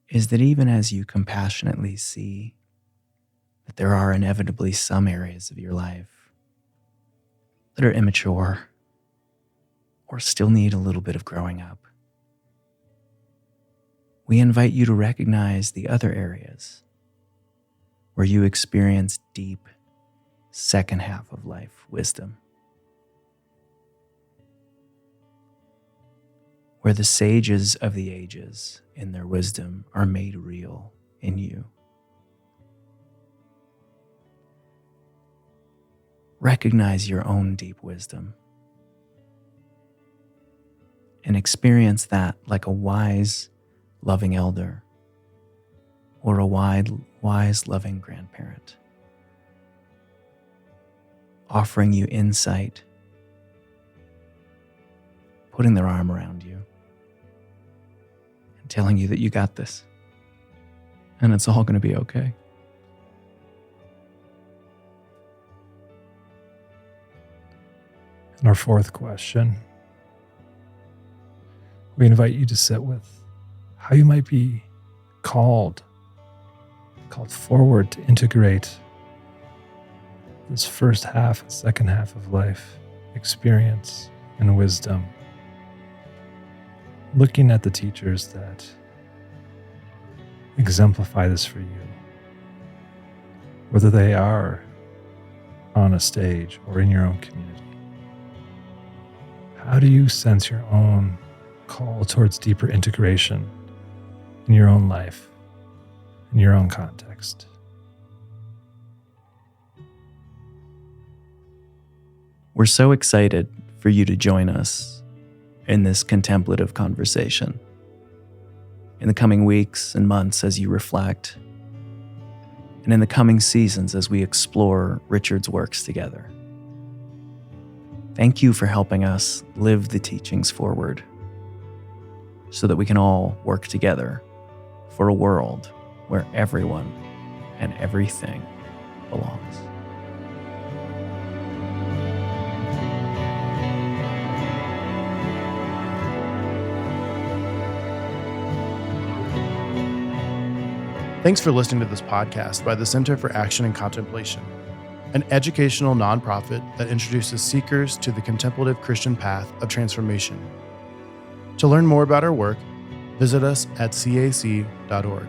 is that even as you compassionately see that there are inevitably some areas of your life that are immature or still need a little bit of growing up, we invite you to recognize the other areas where you experience deep second half of life wisdom, where the sages of the ages in their wisdom are made real in you. Recognize your own deep wisdom and experience that like a wise, loving elder or a wise, loving grandparent, offering you insight, putting their arm around you, and telling you that you got this, and it's all going to be okay. And our fourth question, we invite you to sit with how you might be called forward to integrate this first half and second half of life experience and wisdom, looking at the teachers that exemplify this for you, whether they are on a stage or in your own community. How do you sense your own call towards deeper integration in your own life, in your own context? We're so excited for you to join us in this contemplative conversation in the coming weeks and months as you reflect, and in the coming seasons as we explore Richard's works together. Thank you for helping us live the teachings forward so that we can all work together for a world where everyone and everything belongs. Thanks for listening to this podcast by the Center for Action and Contemplation, an educational nonprofit that introduces seekers to the contemplative Christian path of transformation. To learn more about our work, visit us at cac.org.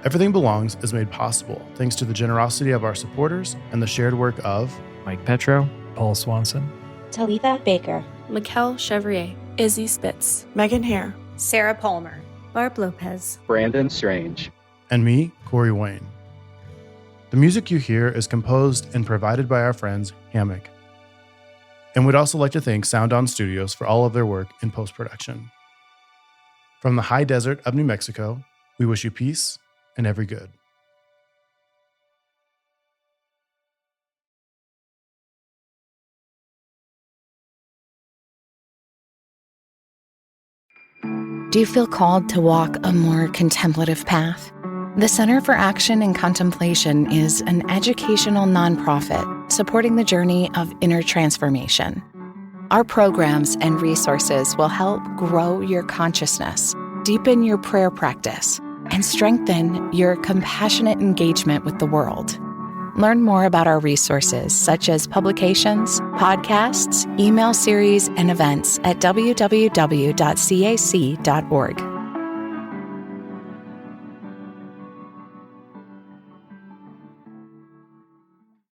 Everything Belongs is made possible thanks to the generosity of our supporters and the shared work of Mike Petro, Paul Swanson, Talitha Baker, Mikkel Chevrier, Izzy Spitz, Megan Hare, Sarah Palmer, Barb Lopez, Brandon Strange, and me, Corey Wayne. The music you hear is composed and provided by our friends Hammock. And we'd also like to thank Sound On Studios for all of their work in post-production. From the high desert of New Mexico, we wish you peace and every good. Do you feel called to walk a more contemplative path? The Center for Action and Contemplation is an educational nonprofit supporting the journey of inner transformation. Our programs and resources will help grow your consciousness, deepen your prayer practice, and strengthen your compassionate engagement with the world. Learn more about our resources, such as publications, podcasts, email series, and events at www.cac.org.